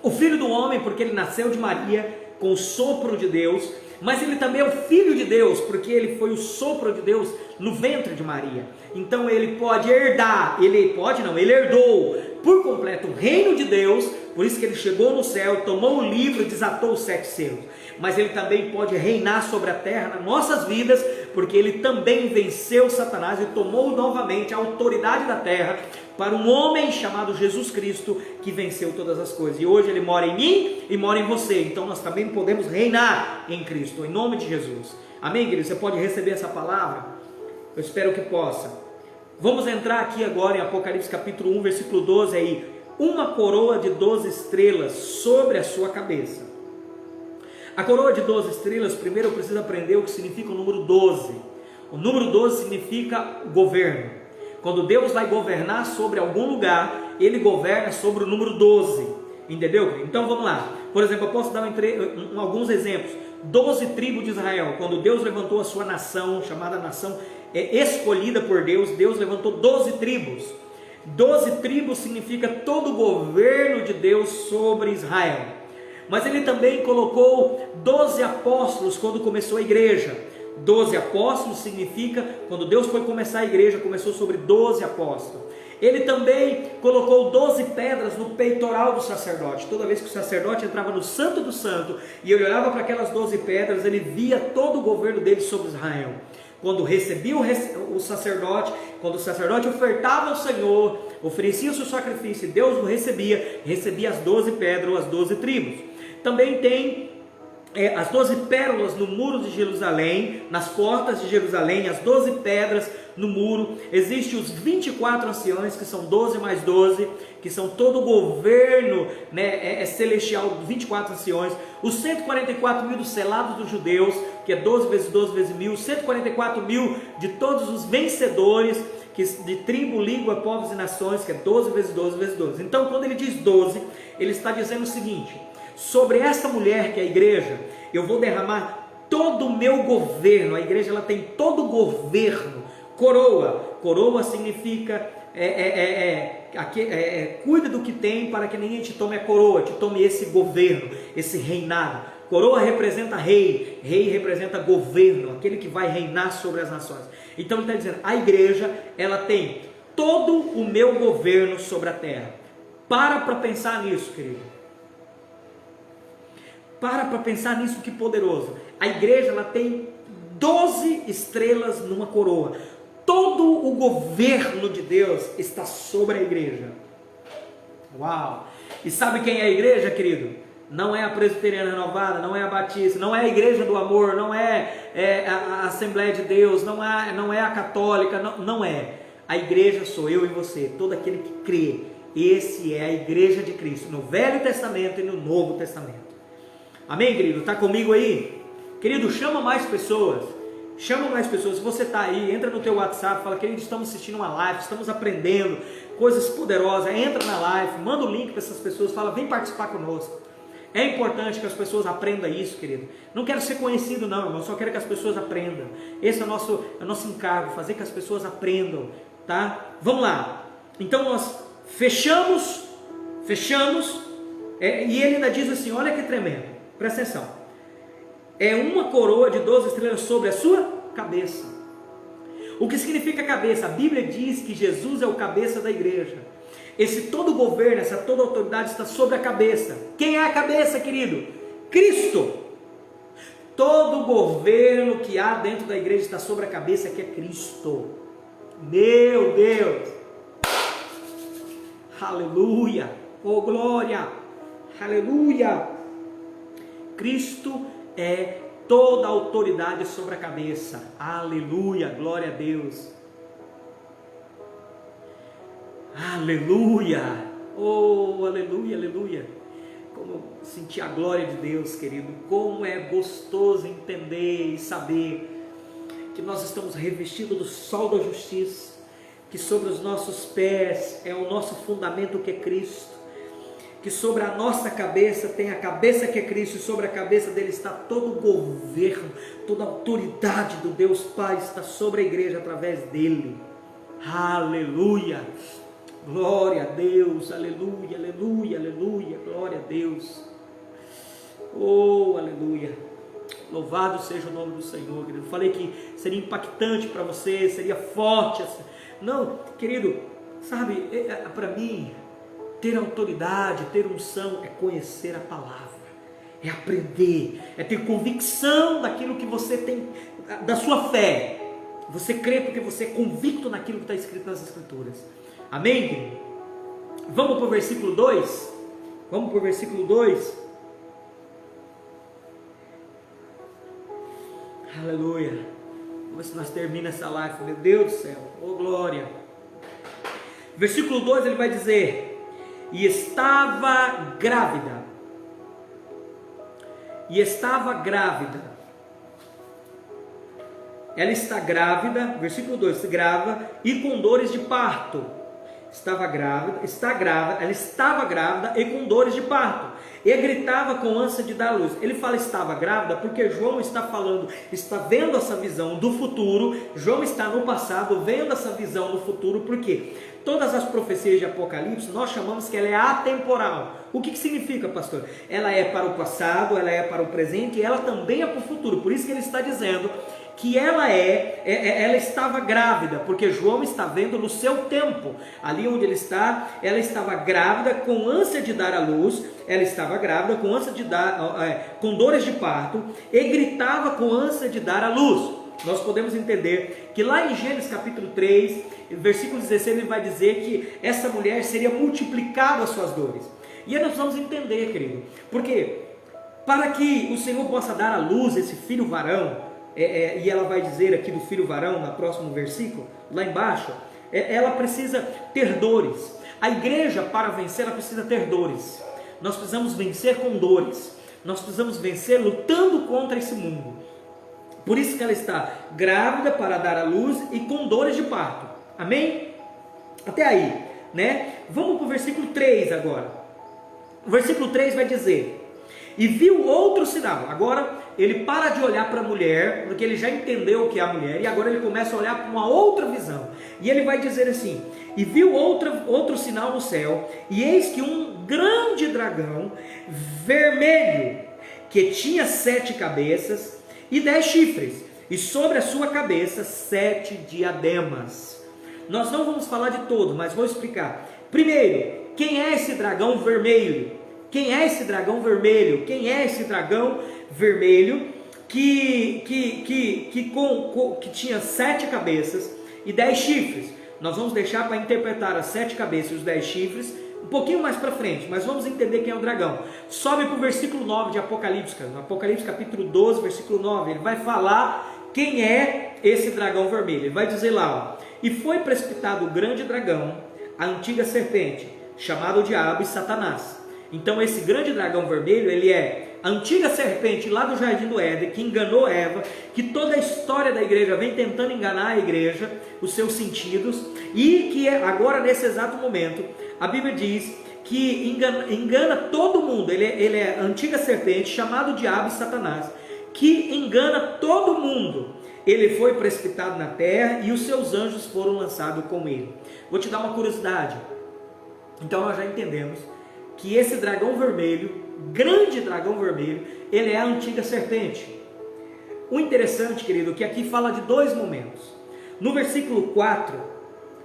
o Filho do homem, porque ele nasceu de Maria com o sopro de Deus, mas ele também é o Filho de Deus, porque ele foi o sopro de Deus no ventre de Maria. Então ele pode herdar, ele herdou por completo o reino de Deus. Por isso que ele chegou no céu, tomou o livro e desatou os 7 selos. Mas ele também pode reinar sobre a terra nas nossas vidas, porque ele também venceu Satanás e tomou novamente a autoridade da terra para um homem chamado Jesus Cristo, que venceu todas as coisas. E hoje ele mora em mim e mora em você. Então nós também podemos reinar em Cristo, em nome de Jesus. Amém, querido? Você pode receber essa palavra? Eu espero que possa. Vamos entrar aqui agora em Apocalipse capítulo 1, versículo 12 aí. Uma coroa de 12 estrelas sobre a sua cabeça. A coroa de 12 estrelas, primeiro eu preciso aprender o que significa o número 12. O número 12 significa governo. Quando Deus vai governar sobre algum lugar, Ele governa sobre o número 12. Entendeu? Então vamos lá. Por exemplo, eu posso dar alguns exemplos. 12 tribos de Israel. Quando Deus levantou a sua nação, chamada nação escolhida por Deus, Deus levantou 12 tribos. 12 tribos significa todo o governo de Deus sobre Israel. Mas Ele também colocou 12 apóstolos quando começou a igreja. 12 apóstolos significa, quando Deus foi começar a igreja, começou sobre 12 apóstolos. Ele também colocou 12 pedras no peitoral do sacerdote. Toda vez que o sacerdote entrava no Santo do Santo e ele olhava para aquelas 12 pedras, ele via todo o governo dele sobre Israel. Quando recebia o sacerdote, quando o sacerdote ofertava ao Senhor, oferecia o seu sacrifício e Deus o recebia as 12 pedras ou as 12 tribos. Também tem as 12 pérolas no muro de Jerusalém, nas portas de Jerusalém, as 12 pedras no muro. Existem os 24 anciões, que são 12 mais 12, que são todo o governo, né, celestial, 24 anciões. Os 144 mil dos selados dos judeus, que é 12 vezes 12 vezes 1000, 144 mil de todos os vencedores, de tribo, língua, povos e nações, que é 12 vezes 12 vezes 12. Então, quando ele diz 12, ele está dizendo o seguinte: sobre essa mulher que é a igreja, eu vou derramar todo o meu governo. A igreja, ela tem todo o governo. Coroa significa cuida do que tem para que ninguém te tome a coroa, te tome esse governo, esse reinado. Coroa representa rei representa governo, aquele que vai reinar sobre as nações. Então ele está dizendo, a igreja, ela tem todo o meu governo sobre a terra. Para pensar nisso, querido. Para pensar nisso, que poderoso. A igreja, ela tem 12 estrelas numa coroa. Todo o governo de Deus está sobre a igreja. Uau! E sabe quem é a igreja, querido? Não é a Presbiteriana Renovada, não é a Batista, não é a Igreja do Amor, não é a Assembleia de Deus, não é a Católica, não é. A igreja sou eu e você, todo aquele que crê. Esse é a igreja de Cristo, no Velho Testamento e no Novo Testamento. Amém, querido? Está comigo aí? Querido, chama mais pessoas. Chama mais pessoas. Se você está aí, entra no teu WhatsApp, fala, querido, estamos assistindo uma live, estamos aprendendo coisas poderosas. Entra na live, manda o link para essas pessoas, fala, vem participar conosco. É importante que as pessoas aprendam isso, querido. Não quero ser conhecido não, irmão, só quero que as pessoas aprendam. Esse é o nosso encargo, fazer que as pessoas aprendam, tá? Vamos lá. Então nós fechamos, e ele ainda diz assim, olha que tremendo, presta atenção. É uma coroa de 12 estrelas sobre a sua cabeça. O que significa cabeça? A Bíblia diz que Jesus é o cabeça da igreja. Esse todo governo, essa toda autoridade está sobre a cabeça. Quem é a cabeça, querido? Cristo. Todo governo que há dentro da igreja está sobre a cabeça, que é Cristo. Meu Deus. Aleluia. Oh glória. Aleluia. Cristo é toda a autoridade sobre a cabeça. Aleluia. Glória a Deus. Aleluia, oh aleluia, aleluia. Como eu senti a glória de Deus, querido. Como é gostoso entender e saber que nós estamos revestidos do sol da justiça, que sobre os nossos pés é o nosso fundamento, que é Cristo, que sobre a nossa cabeça tem a cabeça, que é Cristo, e sobre a cabeça dele está todo o governo, toda a autoridade do Deus Pai está sobre a igreja através dele. Aleluia. Glória a Deus, aleluia, aleluia, aleluia, glória a Deus. Oh, aleluia. Louvado seja o nome do Senhor, querido. Falei que seria impactante para você, seria forte. Não, querido, sabe, para mim, ter autoridade, ter unção, é conhecer a palavra, é aprender, é ter convicção daquilo que você tem, da sua fé. Você crê porque você é convicto naquilo que está escrito nas Escrituras. Amém, querido? Vamos para o versículo 2? Vamos para o versículo 2. Aleluia. Vamos ver se nós terminamos essa live. Meu Deus do céu. Oh glória. Versículo 2 ele vai dizer: e estava grávida. ela está grávida, versículo 2, grávida e com dores de parto. Estava grávida, ela estava grávida e com dores de parto, e gritava com ânsia de dar luz. Ele fala estava grávida porque João está falando, está vendo essa visão do futuro. João está no passado vendo essa visão do futuro, porque todas as profecias de Apocalipse nós chamamos que ela é atemporal. O que significa, pastor? Ela é para o passado, ela é para o presente e ela também é para o futuro. Por isso que ele está dizendo que ela estava grávida, porque João está vendo no seu tempo, ali onde ele está, ela estava grávida com ânsia de dar à luz, ela estava grávida com ânsia de dar, com dores de parto, e gritava com ânsia de dar à luz. Nós podemos entender que lá em Gênesis capítulo 3, versículo 16, ele vai dizer que essa mulher seria multiplicada as suas dores. E aí nós vamos entender, querido, porque para que o Senhor possa dar à luz esse filho varão, e ela vai dizer aqui do filho varão, no próximo versículo, lá embaixo, ela precisa ter dores. A igreja, para vencer, ela precisa ter dores. Nós precisamos vencer com dores. Nós precisamos vencer lutando contra esse mundo. Por isso que ela está grávida para dar à luz e com dores de parto. Amém? Até aí, né? Vamos para o versículo 3 agora. O versículo 3 vai dizer: e viu outro sinal. Agora ele para de olhar para a mulher, porque ele já entendeu o que é a mulher, e agora ele começa a olhar para uma outra visão. E ele vai dizer assim: e viu outro sinal no céu, e eis que um grande dragão vermelho, que tinha 7 cabeças e 10 chifres, e sobre a sua cabeça 7 diademas. Nós não vamos falar de todo, mas vou explicar. Primeiro, quem é esse dragão vermelho? Quem é esse dragão vermelho? Quem é esse dragão vermelho que tinha 7 cabeças e 10 chifres? Nós vamos deixar para interpretar as 7 cabeças e os 10 chifres um pouquinho mais para frente, mas vamos entender quem é o dragão. Sobe para o versículo 9 de Apocalipse, no Apocalipse capítulo 12, versículo 9, ele vai falar quem é esse dragão vermelho. Ele vai dizer lá, ó: e foi precipitado o grande dragão, a antiga serpente, chamado Diabo e Satanás. Então esse grande dragão vermelho, ele é a antiga serpente lá do Jardim do Éden, que enganou Eva, que toda a história da igreja vem tentando enganar a igreja, os seus sentidos, e que agora nesse exato momento, a Bíblia diz que engana todo mundo. Ele é a antiga serpente, chamado Diabo e Satanás, que engana todo mundo. Ele foi precipitado na terra e os seus anjos foram lançados com ele. Vou te dar uma curiosidade. Então nós já entendemos que esse dragão vermelho, grande dragão vermelho, ele é a antiga serpente. O interessante, querido, que aqui fala de 2 momentos. No versículo 4,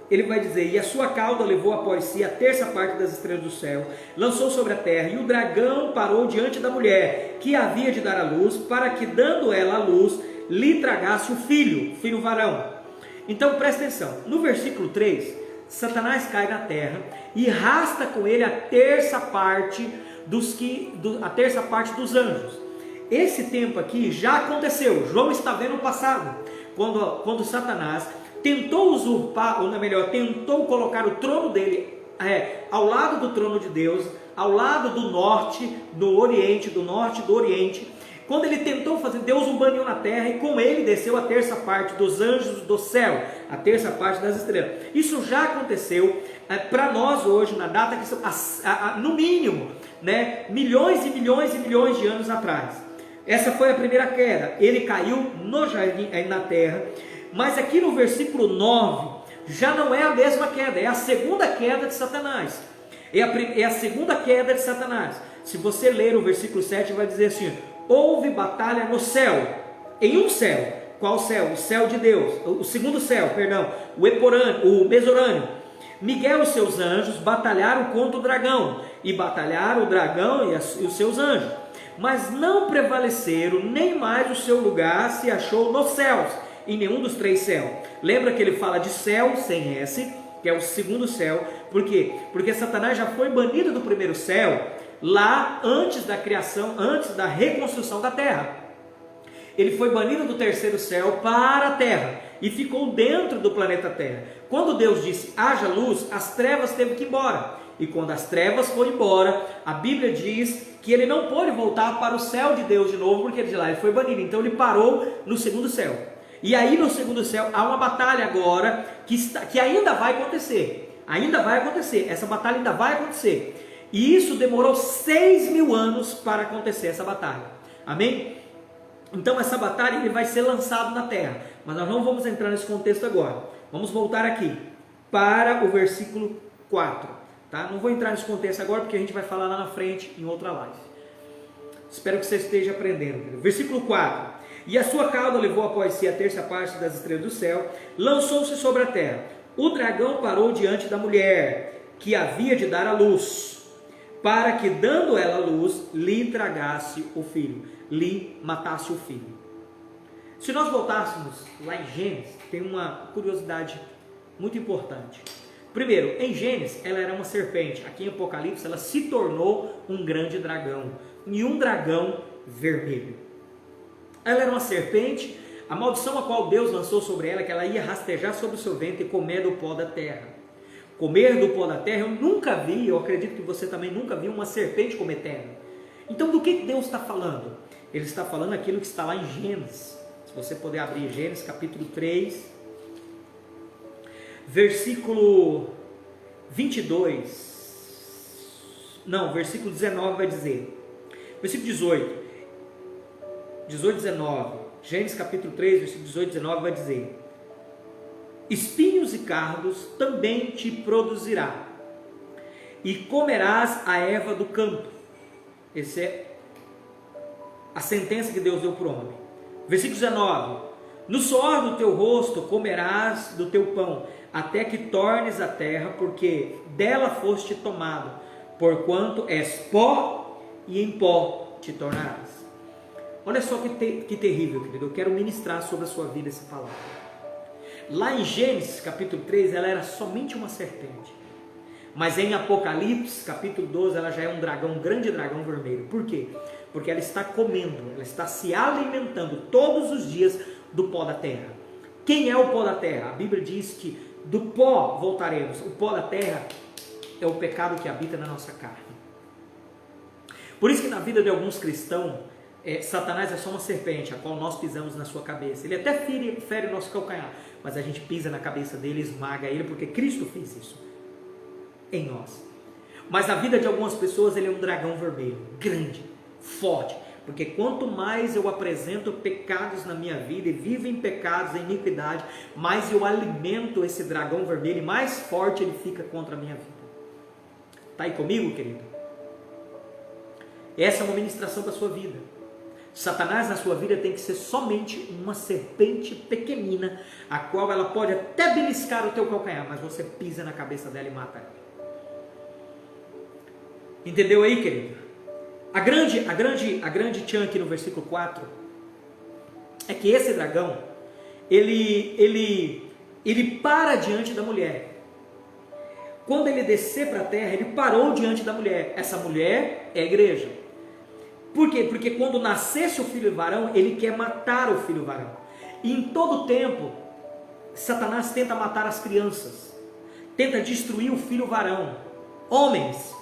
ele vai dizer: e a sua cauda levou após si a 1/3 parte das estrelas do céu, lançou sobre a terra, e o dragão parou diante da mulher, que havia de dar à luz, para que, dando ela à luz, lhe tragasse o filho varão. Então presta atenção, no versículo 3, Satanás cai na terra e arrasta com ele a 1/3 parte dos anjos. Esse tempo aqui já aconteceu. João está vendo o passado, quando Satanás tentou usurpar, ou melhor, tentou colocar o trono dele ao lado do trono de Deus, ao lado do norte, do oriente, do norte do oriente. Quando ele tentou fazer, Deus o baniu na terra, e com ele desceu a 1/3 parte dos anjos do céu, a 1/3 parte das estrelas. Isso já aconteceu para nós hoje, na data que no mínimo, né, milhões e milhões e milhões de anos atrás. Essa foi a primeira queda. Ele caiu no jardim, na terra. Mas aqui no versículo 9, já não é a mesma queda, é a segunda queda de Satanás. É a segunda queda de Satanás. Se você ler o versículo 7, vai dizer assim: houve batalha no céu, em um céu. Qual céu? O céu de Deus, o segundo céu, perdão, o Mesorâneo. Miguel e seus anjos batalharam contra o dragão, e batalharam o dragão e os seus anjos, mas não prevaleceram, nem mais o seu lugar se achou nos céus, em nenhum dos 3 céus. Lembra que ele fala de céu sem S, que é o segundo céu. Por quê? Porque Satanás já foi banido do primeiro céu, lá antes da criação, antes da reconstrução da terra. Ele foi banido do 3º céu para a terra e ficou dentro do planeta Terra. Quando Deus disse haja luz, as trevas teve que ir embora. E quando as trevas foram embora, a Bíblia diz que ele não pôde voltar para o céu de Deus de novo, porque de lá ele foi banido. Então ele parou no 2º céu. E aí no segundo céu há uma batalha agora que ainda vai acontecer. Ainda vai acontecer. Essa batalha ainda vai acontecer. E isso demorou 6.000 anos para acontecer essa batalha. Amém? Então essa batalha ele vai ser lançado na terra. Mas nós não vamos entrar nesse contexto agora. Vamos voltar aqui para o versículo 4. Tá? Não vou entrar nesse contexto agora porque a gente vai falar lá na frente em outra live. Espero que você esteja aprendendo. Versículo 4. E a sua cauda levou após si a terça parte das estrelas do céu, lançou-se sobre a terra. O dragão parou diante da mulher, que havia de dar à luz, para que, dando ela a luz, lhe tragasse o filho, lhe matasse o filho. Se nós voltássemos lá em Gênesis, tem uma curiosidade muito importante. Primeiro, em Gênesis, ela era uma serpente. Aqui em Apocalipse, ela se tornou um grande dragão, e um dragão vermelho. Ela era uma serpente, a maldição a qual Deus lançou sobre ela, que ela ia rastejar sobre o seu ventre e comer do pó da terra. Comer do pó da terra, eu nunca vi, eu acredito que você também nunca viu uma serpente comer terra. Então do que Deus está falando? Ele está falando aquilo que está lá em Gênesis. Se você puder abrir Gênesis capítulo 3, versículo 22, não, versículo 19 vai dizer, versículo 18, 19, Gênesis capítulo 3, versículo 18 e 19 vai dizer: espinhos e cardos também te produzirá, e comerás a erva do campo. Essa é a sentença que Deus deu para o homem. Versículo 19: no suor do teu rosto comerás do teu pão, até que tornes a terra, porque dela foste tomado, porquanto és pó, e em pó te tornarás. Olha só que terrível, querido. Eu quero ministrar sobre a sua vida essa palavra. Lá em Gênesis capítulo 3, ela era somente uma serpente. Mas em Apocalipse capítulo 12, ela já é um dragão, um grande dragão vermelho. Por quê? Porque ela está comendo, ela está se alimentando todos os dias do pó da terra. Quem é o pó da terra? A Bíblia diz que do pó voltaremos. O pó da terra é o pecado que habita na nossa carne. Por isso que na vida de alguns cristãos, Satanás é só uma serpente, a qual nós pisamos na sua cabeça. Ele até fere o nosso calcanhar, mas a gente pisa na cabeça dele, esmaga ele, porque Cristo fez isso em nós. Mas na vida de algumas pessoas ele é um dragão vermelho, grande, forte, porque quanto mais eu apresento pecados na minha vida e vivo em pecados, em iniquidade, mais eu alimento esse dragão vermelho e mais forte ele fica contra a minha vida. Está aí comigo, querido? Essa é uma ministração para a sua vida. Satanás na sua vida tem que ser somente uma serpente pequenina, a qual ela pode até beliscar o teu calcanhar, mas você pisa na cabeça dela e mata ela. Entendeu aí, querido? A grande tchan aqui no versículo 4 é que esse dragão, ele para diante da mulher. Quando ele descer para a terra, ele parou diante da mulher. Essa mulher é a igreja. Por quê? Porque quando nascesse o filho varão, ele quer matar o filho varão. E em todo tempo, Satanás tenta matar as crianças, tenta destruir o filho varão, homens.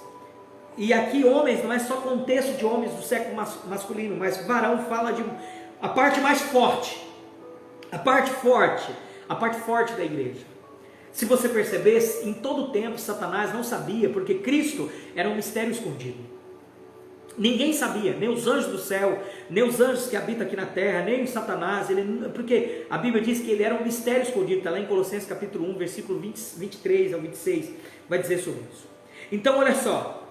E aqui homens não é só contexto de homens do sexo masculino, mas varão fala de a parte mais forte, a parte forte da igreja. Se você percebesse, em todo tempo Satanás não sabia, porque Cristo era um mistério escondido. Ninguém sabia, nem os anjos do céu, nem os anjos que habitam aqui na terra, nem o Satanás, porque a Bíblia diz que ele era um mistério escondido, está lá em Colossenses capítulo 1, versículo 23 ao 26, vai dizer sobre isso. Então olha só,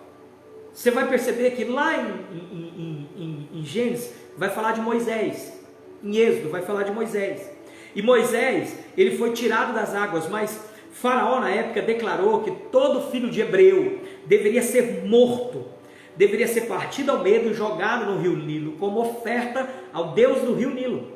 você vai perceber que lá em Gênesis vai falar de Moisés, em Êxodo vai falar de Moisés, e Moisés ele foi tirado das águas, mas Faraó na época declarou que todo filho de hebreu deveria ser morto, deveria ser partido ao meio e jogado no rio Nilo, como oferta ao Deus do rio Nilo.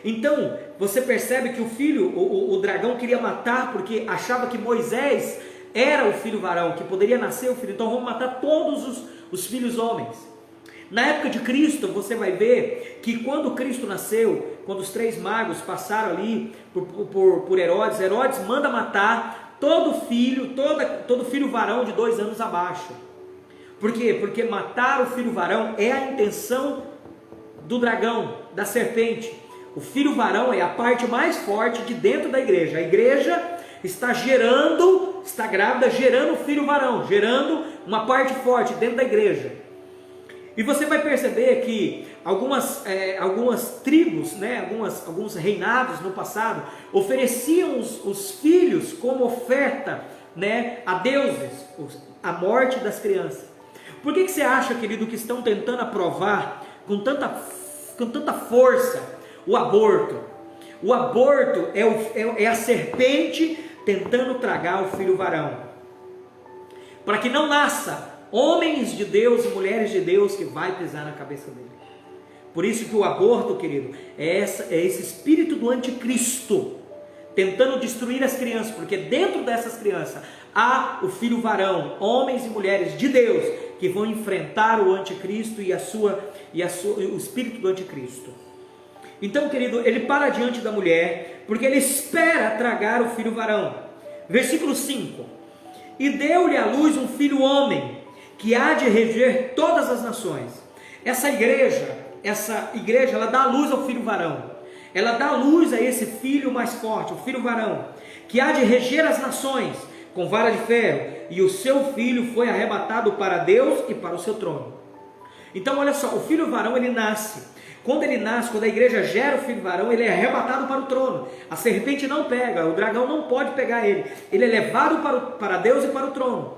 Então, você percebe que o dragão queria matar, porque achava que Moisés era o filho varão, que poderia nascer o filho, então vamos matar todos os filhos homens. Na época de Cristo, você vai ver que quando Cristo nasceu, quando os 3 magos passaram ali por Herodes, Herodes manda matar todo filho varão de 2 anos abaixo. Por quê? Porque matar o filho varão é a intenção do dragão, da serpente. O filho varão é a parte mais forte de dentro da igreja. A igreja está grávida, gerando o filho varão, gerando uma parte forte dentro da igreja. E você vai perceber que algumas tribos, né, alguns reinados no passado, ofereciam os filhos como oferta, né, a deuses, a morte das crianças. Por que você acha, querido, que estão tentando aprovar com tanta força o aborto? O aborto é a serpente tentando tragar o filho varão, para que não nasça homens de Deus e mulheres de Deus que vai pisar na cabeça dele. Por isso que o aborto, querido, é esse espírito do anticristo, tentando destruir as crianças, porque dentro dessas crianças há o filho varão, homens e mulheres de Deus, que vão enfrentar o anticristo e o espírito do anticristo. Então, querido, ele para diante da mulher, porque ele espera tragar o filho varão. Versículo 5: e deu-lhe à luz um filho homem, que há de reger todas as nações. Essa igreja, ela dá luz ao filho varão. Ela dá luz a esse filho mais forte, o filho varão, que há de reger as nações com vara de ferro, e o seu filho foi arrebatado para Deus e para o seu trono. Então olha só, o filho varão ele nasce. Quando ele nasce, quando a igreja gera o filho varão, ele é arrebatado para o trono. A serpente não pega, o dragão não pode pegar ele. Ele é levado para Deus e para o trono.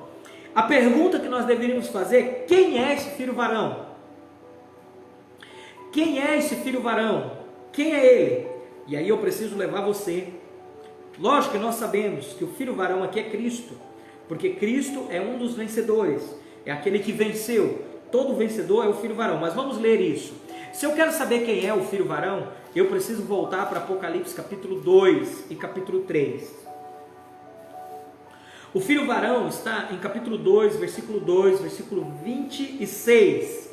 A pergunta que nós deveríamos fazer: quem é esse filho varão? Quem é esse filho varão? Quem é ele? E aí eu preciso levar você. Lógico que nós sabemos que o filho varão aqui é Cristo, porque Cristo é um dos vencedores, é aquele que venceu. Todo vencedor é o filho varão. Mas vamos ler isso. Se eu quero saber quem é o filho varão, eu preciso voltar para Apocalipse capítulo 2 e capítulo 3. O filho varão está em capítulo 2, versículo 26.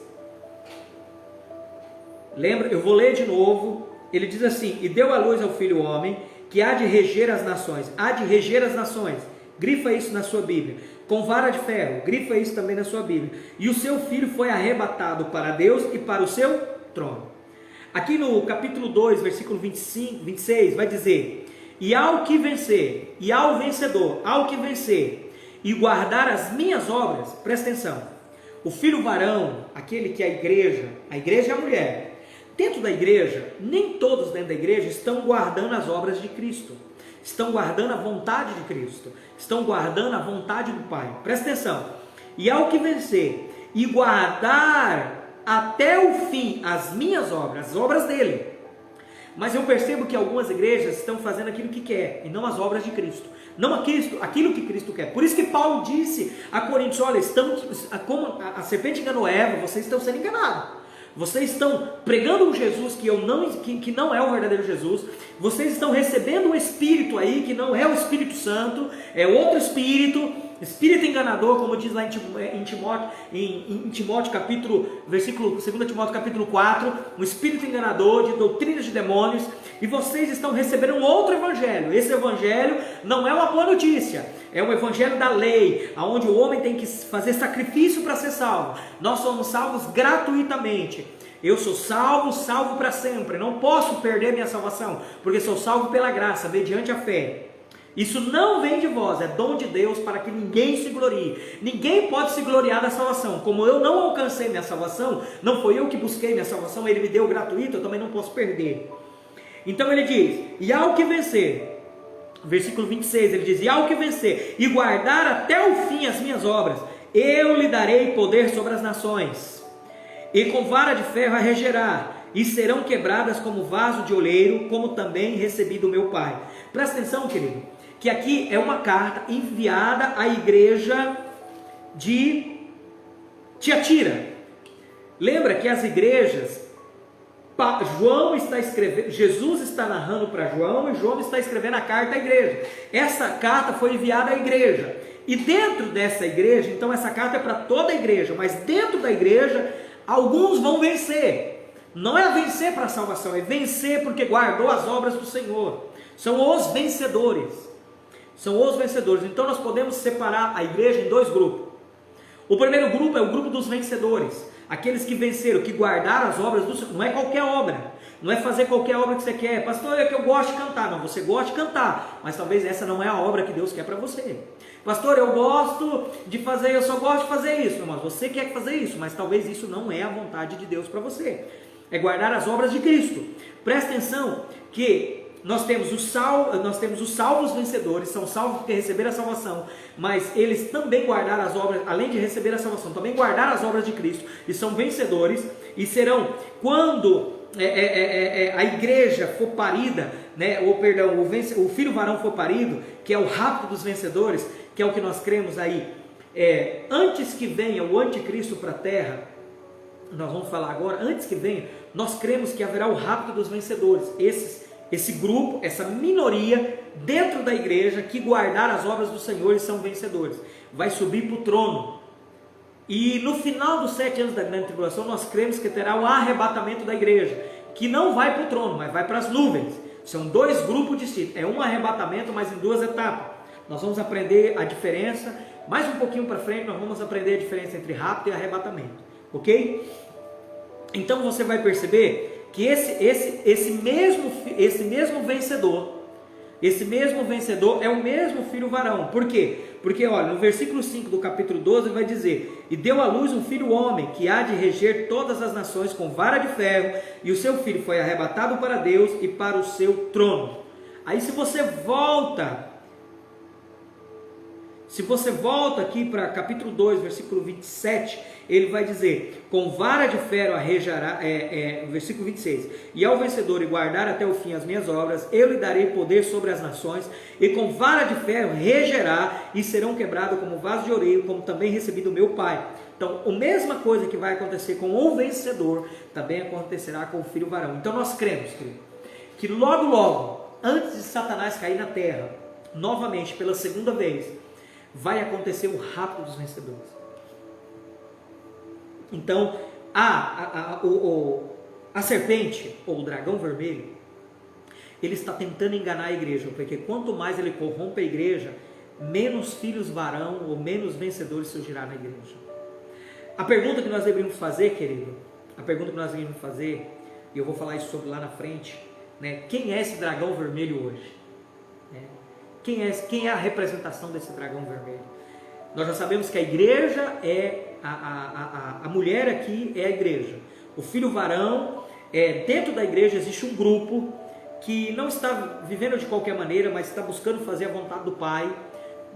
Lembra? Eu vou ler de novo. Ele diz assim: e deu à luz ao filho homem, que há de reger as nações. Há de reger as nações. Grifa isso na sua Bíblia. Com vara de ferro. Grifa isso também na sua Bíblia. E o seu filho foi arrebatado para Deus e para o seu trono. Aqui no capítulo 2, versículo 25, 26, vai dizer: e ao que vencer, e ao vencedor, ao que vencer, e guardar as minhas obras, presta atenção, o filho varão, aquele que é a igreja é a mulher. Dentro da igreja, nem todos dentro da igreja estão guardando as obras de Cristo, estão guardando a vontade de Cristo, estão guardando a vontade do Pai. Presta atenção: e ao que vencer, e guardar até o fim as minhas obras, as obras dele. Mas eu percebo que algumas igrejas estão fazendo aquilo que quer, e não as obras de Cristo, não aquilo que Cristo quer. Por isso que Paulo disse a Coríntios: olha, como a serpente enganou Eva, vocês estão sendo enganados. Vocês estão pregando um Jesus que não é o verdadeiro Jesus. Vocês estão recebendo um espírito aí que não é o Espírito Santo, é outro espírito enganador, como diz lá em Timóteo capítulo, versículo 2 Timóteo capítulo 4, um espírito enganador de doutrinas de demônios, e vocês estão recebendo um outro evangelho. Esse evangelho não é uma boa notícia, é o evangelho da lei, onde o homem tem que fazer sacrifício para ser salvo. Nós somos salvos gratuitamente. Eu sou salvo para sempre, não posso perder minha salvação, porque sou salvo pela graça, mediante a fé. Isso não vem de vós, é dom de Deus, para que ninguém se glorie. Ninguém pode se gloriar da salvação. Como eu não alcancei minha salvação, não foi eu que busquei minha salvação, ele me deu gratuito, eu também não posso perder. Então ele diz: e ao que vencer, versículo 26, ele diz: e ao que vencer, e guardar até o fim as minhas obras, eu lhe darei poder sobre as nações, e com vara de ferro a regerá, e serão quebradas como vaso de oleiro, como também recebi do meu Pai. Presta atenção, querido, que aqui é uma carta enviada à igreja de Tiatira. Lembra que as igrejas, João está escrevendo, Jesus está narrando para João, e João está escrevendo a carta à igreja. Essa carta foi enviada à igreja, e dentro dessa igreja, então essa carta é para toda a igreja, mas dentro da igreja, alguns vão vencer. Não é vencer para a salvação, é vencer porque guardou as obras do Senhor. São os vencedores. São os vencedores. Então nós podemos separar a igreja em dois grupos. O primeiro grupo é o grupo dos vencedores. Aqueles que venceram, que guardaram as obras do Senhor. Não é qualquer obra. não é fazer qualquer obra que você quer. Pastor, é que eu gosto de cantar. Não, você gosta de cantar, mas talvez essa não é a obra que Deus quer para você. Pastor, eu gosto de fazer, eu só gosto de fazer isso. Não, mas você quer fazer isso, mas talvez isso não é a vontade de Deus para você. É guardar as obras de Cristo. Presta atenção que nós temos os salvos vencedores, são salvos porque receberam a salvação, mas eles também guardaram as obras, além de receber a salvação, também guardaram as obras de Cristo, e são vencedores, e serão, quando a igreja for parida, né, o filho varão for parido, que é o rapto dos vencedores, que é o que nós cremos aí, antes que venha o anticristo para a terra, nós vamos falar agora, antes que venha, nós cremos que haverá o rapto dos vencedores, esse grupo, essa minoria dentro da igreja que guardar as obras do Senhor e são vencedores, vai subir para o trono. E no final dos 7 anos da grande tribulação, nós cremos que terá o arrebatamento da igreja, que não vai para o trono, mas vai para as nuvens. São 2 grupos distintos, é um arrebatamento, mas em 2 etapas. Nós vamos aprender a diferença, mais um pouquinho para frente nós vamos aprender a diferença entre rapto e arrebatamento, ok? Então você vai perceber que esse mesmo vencedor é o mesmo filho varão. Por quê? Porque olha, no versículo 5 do capítulo 12 vai dizer: e deu à luz um filho homem, que há de reger todas as nações com vara de ferro, e o seu filho foi arrebatado para Deus e para o seu trono. Aí se você volta aqui para capítulo 2, versículo 27, ele vai dizer: com vara de ferro arrejará, versículo 26, e ao vencedor e guardar até o fim as minhas obras, eu lhe darei poder sobre as nações, e com vara de ferro regerá, e serão quebrados como vaso de ouro, como também recebi do meu Pai. Então, a mesma coisa que vai acontecer com o vencedor, também acontecerá com o filho varão. Então nós cremos, querido, que logo, antes de Satanás cair na terra, novamente, pela segunda vez, vai acontecer o rapto dos vencedores. Então, a serpente, ou o dragão vermelho, ele está tentando enganar a igreja, porque quanto mais ele corrompe a igreja, menos filhos varão ou menos vencedores surgirá na igreja. A pergunta que nós deveríamos fazer, querido, e eu vou falar isso sobre lá na frente, né? Quem é esse dragão vermelho hoje? Quem é a representação desse dragão vermelho? Nós já sabemos que a igreja a mulher aqui é a igreja. O filho varão, dentro da igreja existe um grupo que não está vivendo de qualquer maneira, mas está buscando fazer a vontade do Pai,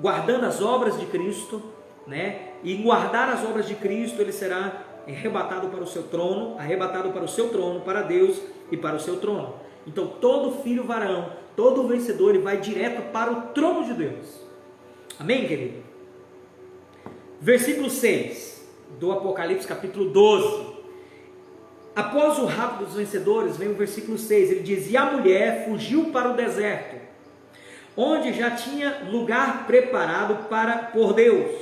guardando as obras de Cristo, né? E guardar as obras de Cristo, ele será arrebatado para o seu trono, para Deus e para o seu trono. Então todo filho varão, todo vencedor, ele vai direto para o trono de Deus. Amém, querido? Versículo 6 do Apocalipse capítulo 12. Após o rapto dos vencedores, vem o versículo 6, ele diz: e a mulher fugiu para o deserto, onde já tinha lugar preparado por Deus,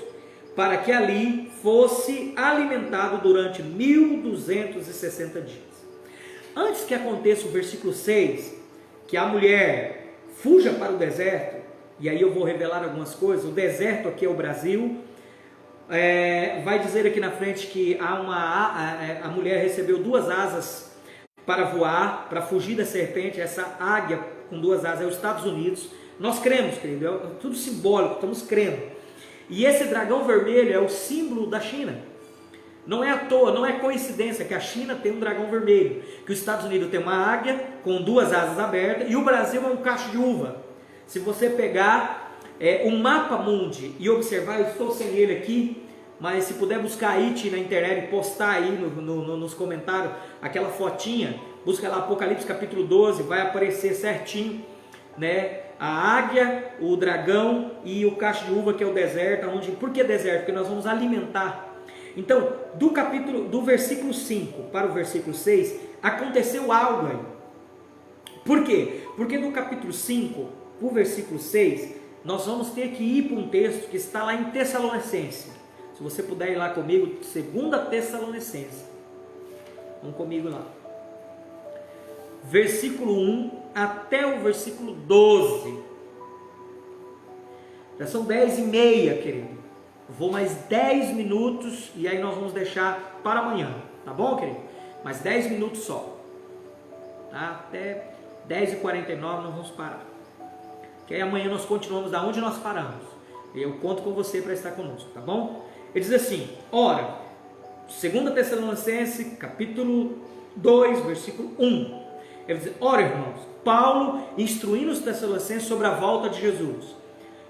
para que ali fosse alimentado durante 1260 dias. Antes que aconteça o versículo 6, que a mulher fuja para o deserto, e aí eu vou revelar algumas coisas. O deserto aqui é o Brasil. Vai dizer aqui na frente que a mulher recebeu 2 asas para voar, para fugir da serpente. Essa águia com 2 asas é os Estados Unidos. Nós cremos, querido, é tudo simbólico, estamos crendo. E esse dragão vermelho é o símbolo da China. Não é à toa, não é coincidência que a China tem um dragão vermelho, que os Estados Unidos tem uma águia com 2 asas abertas e o Brasil é um cacho de uva. Se você pegar o mapa mundi e observar, eu estou sem ele aqui, mas se puder buscar aí na internet e postar aí nos comentários aquela fotinha, busca lá Apocalipse capítulo 12, vai aparecer certinho, né? A águia, o dragão e o cacho de uva, que é o deserto. Por que deserto? Porque nós vamos alimentar. Então, do versículo 5 para o versículo 6, aconteceu algo aí. Por quê? Porque do capítulo 5 para o versículo 6, nós vamos ter que ir para um texto que está lá em Tessalonicenses. Se você puder ir lá comigo, 2 Tessalonicenses. Vamos comigo lá. Versículo 1 até o versículo 12. Já são 10h30, querido. Vou mais 10 minutos e aí nós vamos deixar para amanhã, tá bom, querido? Mais 10 minutos só. tá? Até 10h49 nós vamos parar. Que aí amanhã nós continuamos da onde nós paramos. E eu conto com você para estar conosco, tá bom? Ele diz assim, ora, 2 Tessalonicenses, capítulo 2, versículo 1. Ele diz, ora irmãos, Paulo instruindo os Tessalonicenses sobre a volta de Jesus.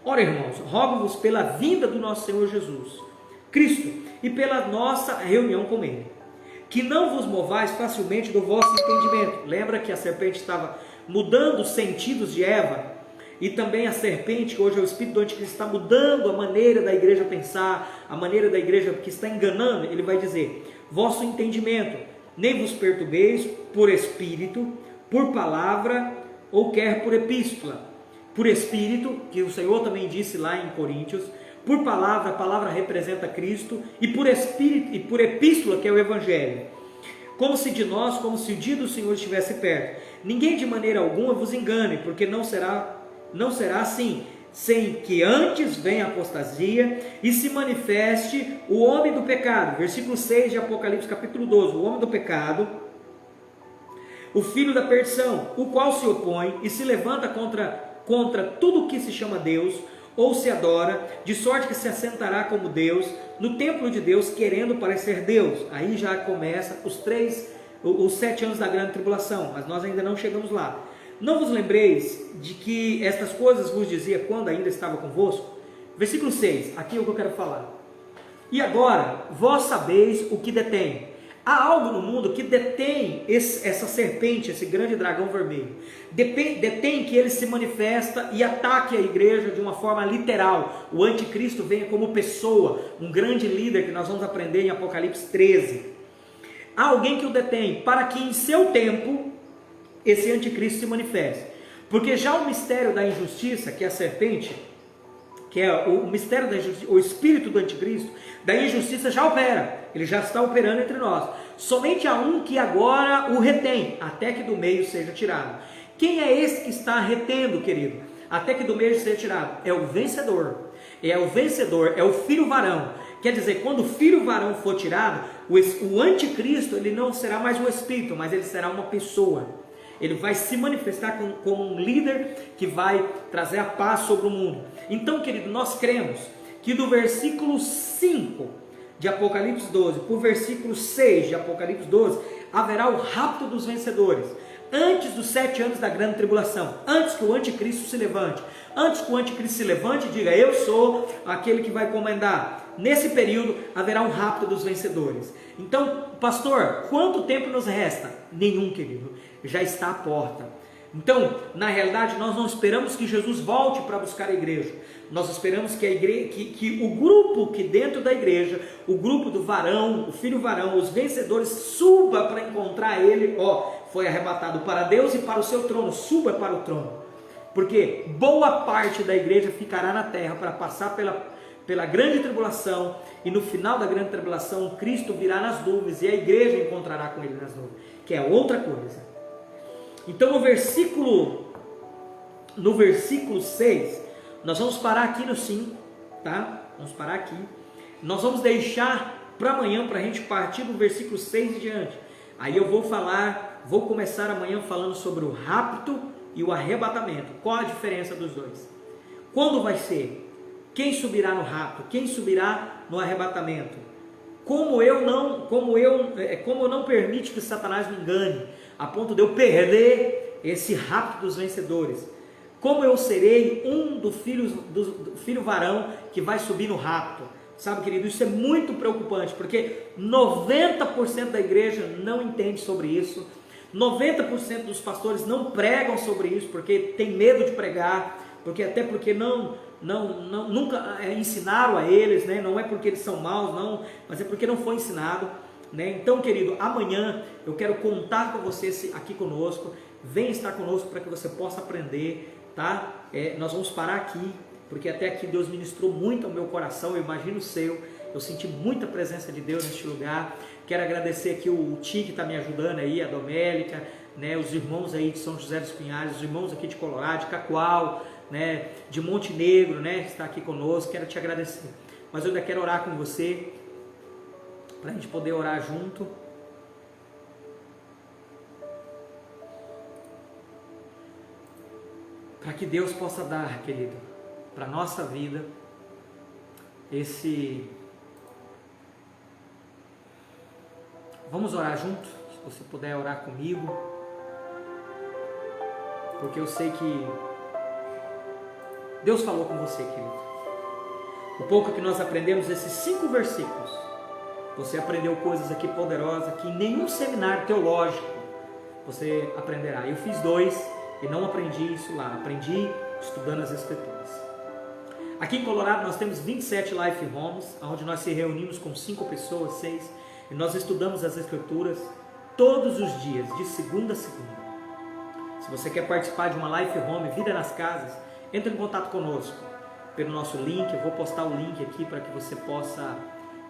Ora irmãos, rogo-vos pela vinda do nosso Senhor Jesus Cristo e pela nossa reunião com Ele, que não vos movais facilmente do vosso entendimento. Lembra que a serpente estava mudando os sentidos de Eva? E também a serpente, que hoje é o espírito do anticristo, está mudando a maneira da igreja pensar, a maneira da igreja que está enganando. Ele vai dizer, vosso entendimento, nem vos perturbeis por espírito, por palavra, ou quer por epístola. Por espírito, que o Senhor também disse lá em Coríntios, por palavra, a palavra representa Cristo, e por espírito, e por epístola, que é o Evangelho. Como se de nós, como se o dia do Senhor estivesse perto. Ninguém de maneira alguma vos engane, porque não será assim, sem que antes venha a apostasia e se manifeste o homem do pecado. Versículo 6 de Apocalipse capítulo 12, o homem do pecado, o filho da perdição, o qual se opõe e se levanta contra tudo que se chama Deus, ou se adora, de sorte que se assentará como Deus, no templo de Deus, querendo parecer Deus. Aí já começa os 7 anos da grande tribulação, mas nós ainda não chegamos lá. Não vos lembreis de que estas coisas vos dizia quando ainda estava convosco? Versículo 6, aqui é o que eu quero falar. E agora, vós sabeis o que detém. Há algo no mundo que detém essa serpente, esse grande dragão vermelho. Detém que ele se manifesta e ataque a igreja de uma forma literal. O anticristo vem como pessoa, um grande líder que nós vamos aprender em Apocalipse 13. Há alguém que o detém, para que em seu tempo esse anticristo se manifeste. Porque já o mistério da injustiça, que é a serpente, que é o mistério da injustiça, o espírito do anticristo, da injustiça já opera, ele já está operando entre nós. Somente há um que agora o retém, até que do meio seja tirado. Quem é esse que está retendo, querido? Até que do meio seja tirado? É o vencedor. É o vencedor, é o filho varão. Quer dizer, quando o filho varão for tirado, o anticristo ele não será mais um espírito, mas ele será uma pessoa. Ele vai se manifestar como um líder que vai trazer a paz sobre o mundo. Então, querido, nós cremos que do versículo 5 de Apocalipse 12, por versículo 6 de Apocalipse 12, haverá o rapto dos vencedores. Antes dos 7 anos da grande tribulação, antes que o anticristo se levante. Antes que o anticristo se levante e diga, eu sou aquele que vai comandar. Nesse período haverá um rapto dos vencedores. Então, pastor, quanto tempo nos resta? Nenhum, querido. Já está à porta. Então, na realidade, nós não esperamos que Jesus volte para buscar a igreja. Nós esperamos que a igreja, que o grupo que dentro da igreja, o grupo do varão, o filho varão, os vencedores, suba para encontrar ele. Foi arrebatado para Deus e para o seu trono. Suba para o trono. Porque boa parte da igreja ficará na terra para passar pela grande tribulação, e no final da grande tribulação, Cristo virá nas nuvens, e a igreja encontrará com ele nas nuvens, que é outra coisa. Então no versículo 6, nós vamos parar aqui no 5, tá? Vamos parar aqui, nós vamos deixar para amanhã, para a gente partir do versículo 6 e diante. Aí eu vou começar amanhã falando sobre o rapto e o arrebatamento. Qual a diferença dos dois? Quando vai ser? Quem subirá no rapto? Quem subirá no arrebatamento? Como eu não permite que Satanás me engane, a ponto de eu perder esse rapto dos vencedores. Como eu serei um do filho varão que vai subir no rapto? Sabe, querido, isso é muito preocupante, porque 90% da igreja não entende sobre isso. 90% dos pastores não pregam sobre isso, porque tem medo de pregar, porque nunca ensinaram a eles, né? Não é porque eles são maus, não, mas é porque não foi ensinado, né? Então, querido, amanhã eu quero contar com você aqui conosco. Vem estar conosco para que você possa aprender, tá? Nós vamos parar aqui, porque até aqui Deus ministrou muito ao meu coração, eu imagino o seu. Eu senti muita presença de Deus neste lugar. Quero agradecer aqui o Ti que está me ajudando aí, a Domélica, né? Os irmãos aí de São José dos Pinhais, os irmãos aqui de Colorado, de Cacoal, né? De Monte Negro, né? Que está aqui conosco. Quero te agradecer. Mas eu ainda quero orar com você, para a gente poder orar junto. para que Deus possa dar, querido, para a nossa vida, Vamos orar junto, se você puder orar comigo, porque eu sei que Deus falou com você, querido. O pouco que nós aprendemos, esses 5 versículos, você aprendeu coisas aqui poderosas que em nenhum seminário teológico você aprenderá. Eu fiz 2 e não aprendi isso lá, aprendi estudando as Escrituras. Aqui em Colorado nós temos 27 Life Homes, onde nós se reunimos com 5 pessoas, 6, e nós estudamos as Escrituras todos os dias, de segunda a segunda. Se você quer participar de uma Life Home, Vida nas Casas, entre em contato conosco pelo nosso link. Eu vou postar o link aqui para que você possa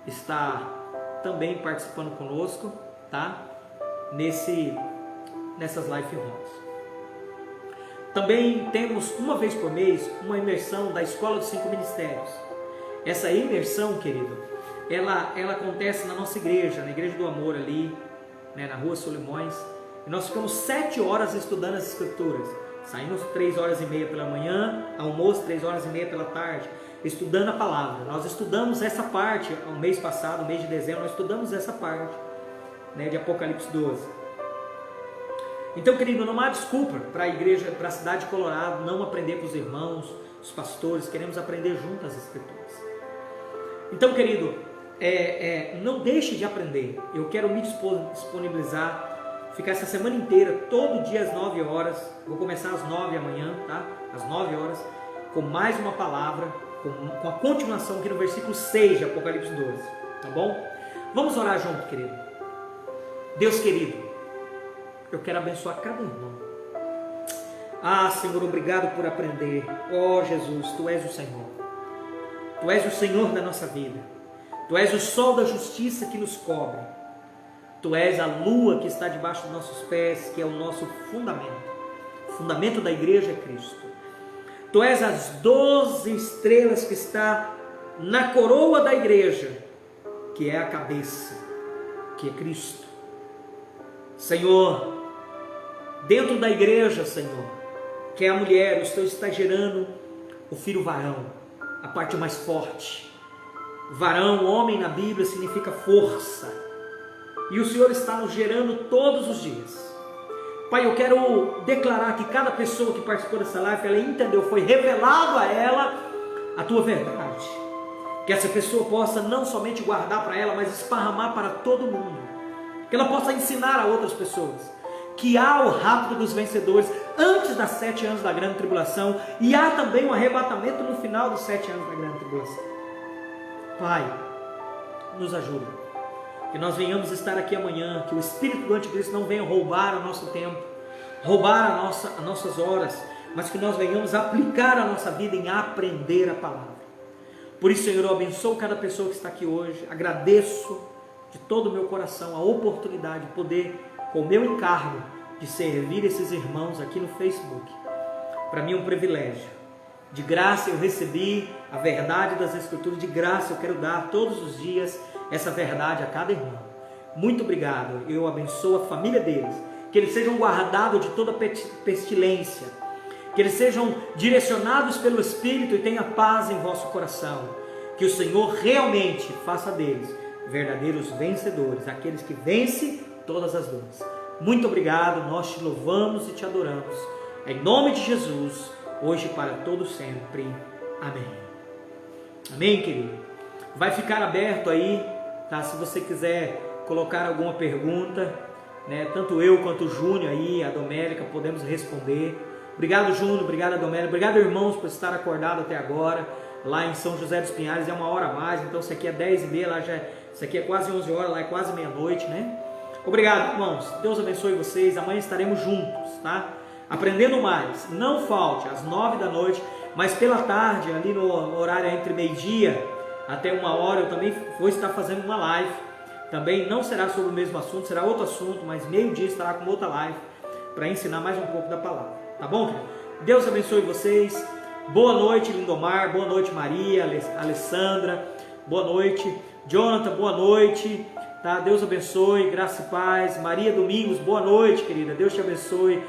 estar também participando conosco, tá? Nessas Life Homes. Também temos uma vez por mês uma imersão da Escola dos 5 Ministérios. Essa imersão, querido, ela acontece na nossa igreja, na Igreja do Amor ali, né, na Rua Solimões. E nós ficamos 7 horas estudando as Escrituras. Saímos 3h30 pela manhã, almoço 3h30 pela tarde, estudando a palavra. Nós estudamos essa parte, o mês passado, o mês de dezembro, nós estudamos essa parte, né, de Apocalipse 12. Então, querido, não há desculpa para a igreja, para a cidade de Colorado não aprender com os irmãos, os pastores. Queremos aprender junto as Escrituras. Então, querido, não deixe de aprender. Eu quero me disponibilizar, ficar essa semana inteira, todo dia às 9 horas, vou começar às 9 amanhã, tá? Às 9 horas, com mais uma palavra, com a continuação aqui no versículo 6 de Apocalipse 12, tá bom? Vamos orar junto, querido. Deus querido, eu quero abençoar cada irmão. Ah, Senhor, obrigado por aprender. Oh, Jesus, Tu és o Senhor. Tu és o Senhor da nossa vida. Tu és o sol da justiça que nos cobre. Tu és a lua que está debaixo dos nossos pés, que é o nosso fundamento. O fundamento da igreja é Cristo. Tu és as 12 estrelas que está na coroa da igreja, que é a cabeça, que é Cristo. Senhor, dentro da igreja, Senhor, que é a mulher, o Senhor está gerando o filho varão, a parte mais forte. Varão, homem na Bíblia significa força. E o Senhor está nos gerando todos os dias. Pai, eu quero declarar que cada pessoa que participou dessa live, ela entendeu, foi revelado a ela a Tua verdade. Que essa pessoa possa não somente guardar para ela, mas esparramar para todo mundo. Que ela possa ensinar a outras pessoas que há o rapto dos vencedores antes das 7 anos da grande tribulação, e há também um arrebatamento no final dos 7 anos da grande tribulação. Pai, nos ajuda. Que nós venhamos estar aqui amanhã, que o espírito do anticristo não venha roubar o nosso tempo, roubar as nossas horas, mas que nós venhamos aplicar a nossa vida em aprender a palavra. Por isso, Senhor, eu abençoo cada pessoa que está aqui hoje. Agradeço de todo o meu coração a oportunidade de poder, com o meu encargo, de servir esses irmãos aqui no Facebook. Para mim é um privilégio. De graça eu recebi a verdade das Escrituras, de graça eu quero dar todos os dias essa verdade a cada irmão. Muito obrigado. Eu abençoo a família deles, que eles sejam guardados de toda pestilência, que eles sejam direcionados pelo Espírito e tenha paz em vosso coração. Que o Senhor realmente faça deles verdadeiros vencedores, aqueles que vencem todas as dores. Muito obrigado, nós te louvamos e te adoramos. Em nome de Jesus, hoje e para todo sempre. Amém. Amém, querido? Vai ficar aberto aí, tá? Se você quiser colocar alguma pergunta, né? Tanto eu quanto o Júnior aí, a Domélica, podemos responder. Obrigado, Júnior, obrigado, Domélica. Obrigado, irmãos, por estar acordado até agora. Lá em São José dos Pinhais é 1 hora a mais, então isso aqui é 10h30, lá já, isso aqui é quase 11 horas, lá é quase meia-noite, né? Obrigado, irmãos. Deus abençoe vocês. Amanhã estaremos juntos, tá? Aprendendo mais. Não falte às 9 da noite, mas pela tarde, ali no horário entre meio-dia até 1 hora, eu também vou estar fazendo uma live. Também não será sobre o mesmo assunto, será outro assunto, mas meio-dia estará com outra live para ensinar mais um pouco da palavra. Tá bom, querido? Deus abençoe vocês. Boa noite, Lindomar. Boa noite, Maria, Alessandra. Boa noite, Jonathan. Boa noite. Tá? Deus abençoe, graça e paz. Maria Domingos, boa noite, querida. Deus te abençoe.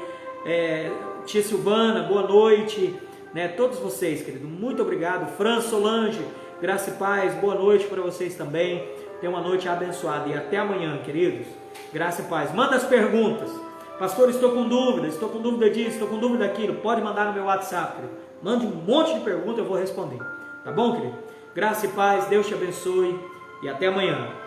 Tia Silvana, boa noite, né? Todos vocês, querido, muito obrigado. Fran Solange, graça e paz, boa noite para vocês também. Tenha uma noite abençoada e até amanhã, queridos. Graça e paz. Manda as perguntas. Pastor, estou com dúvida disso, estou com dúvida daquilo. Pode mandar no meu WhatsApp, querido. Mande um monte de perguntas, eu vou responder. Tá bom, querido? Graça e paz, Deus te abençoe e até amanhã.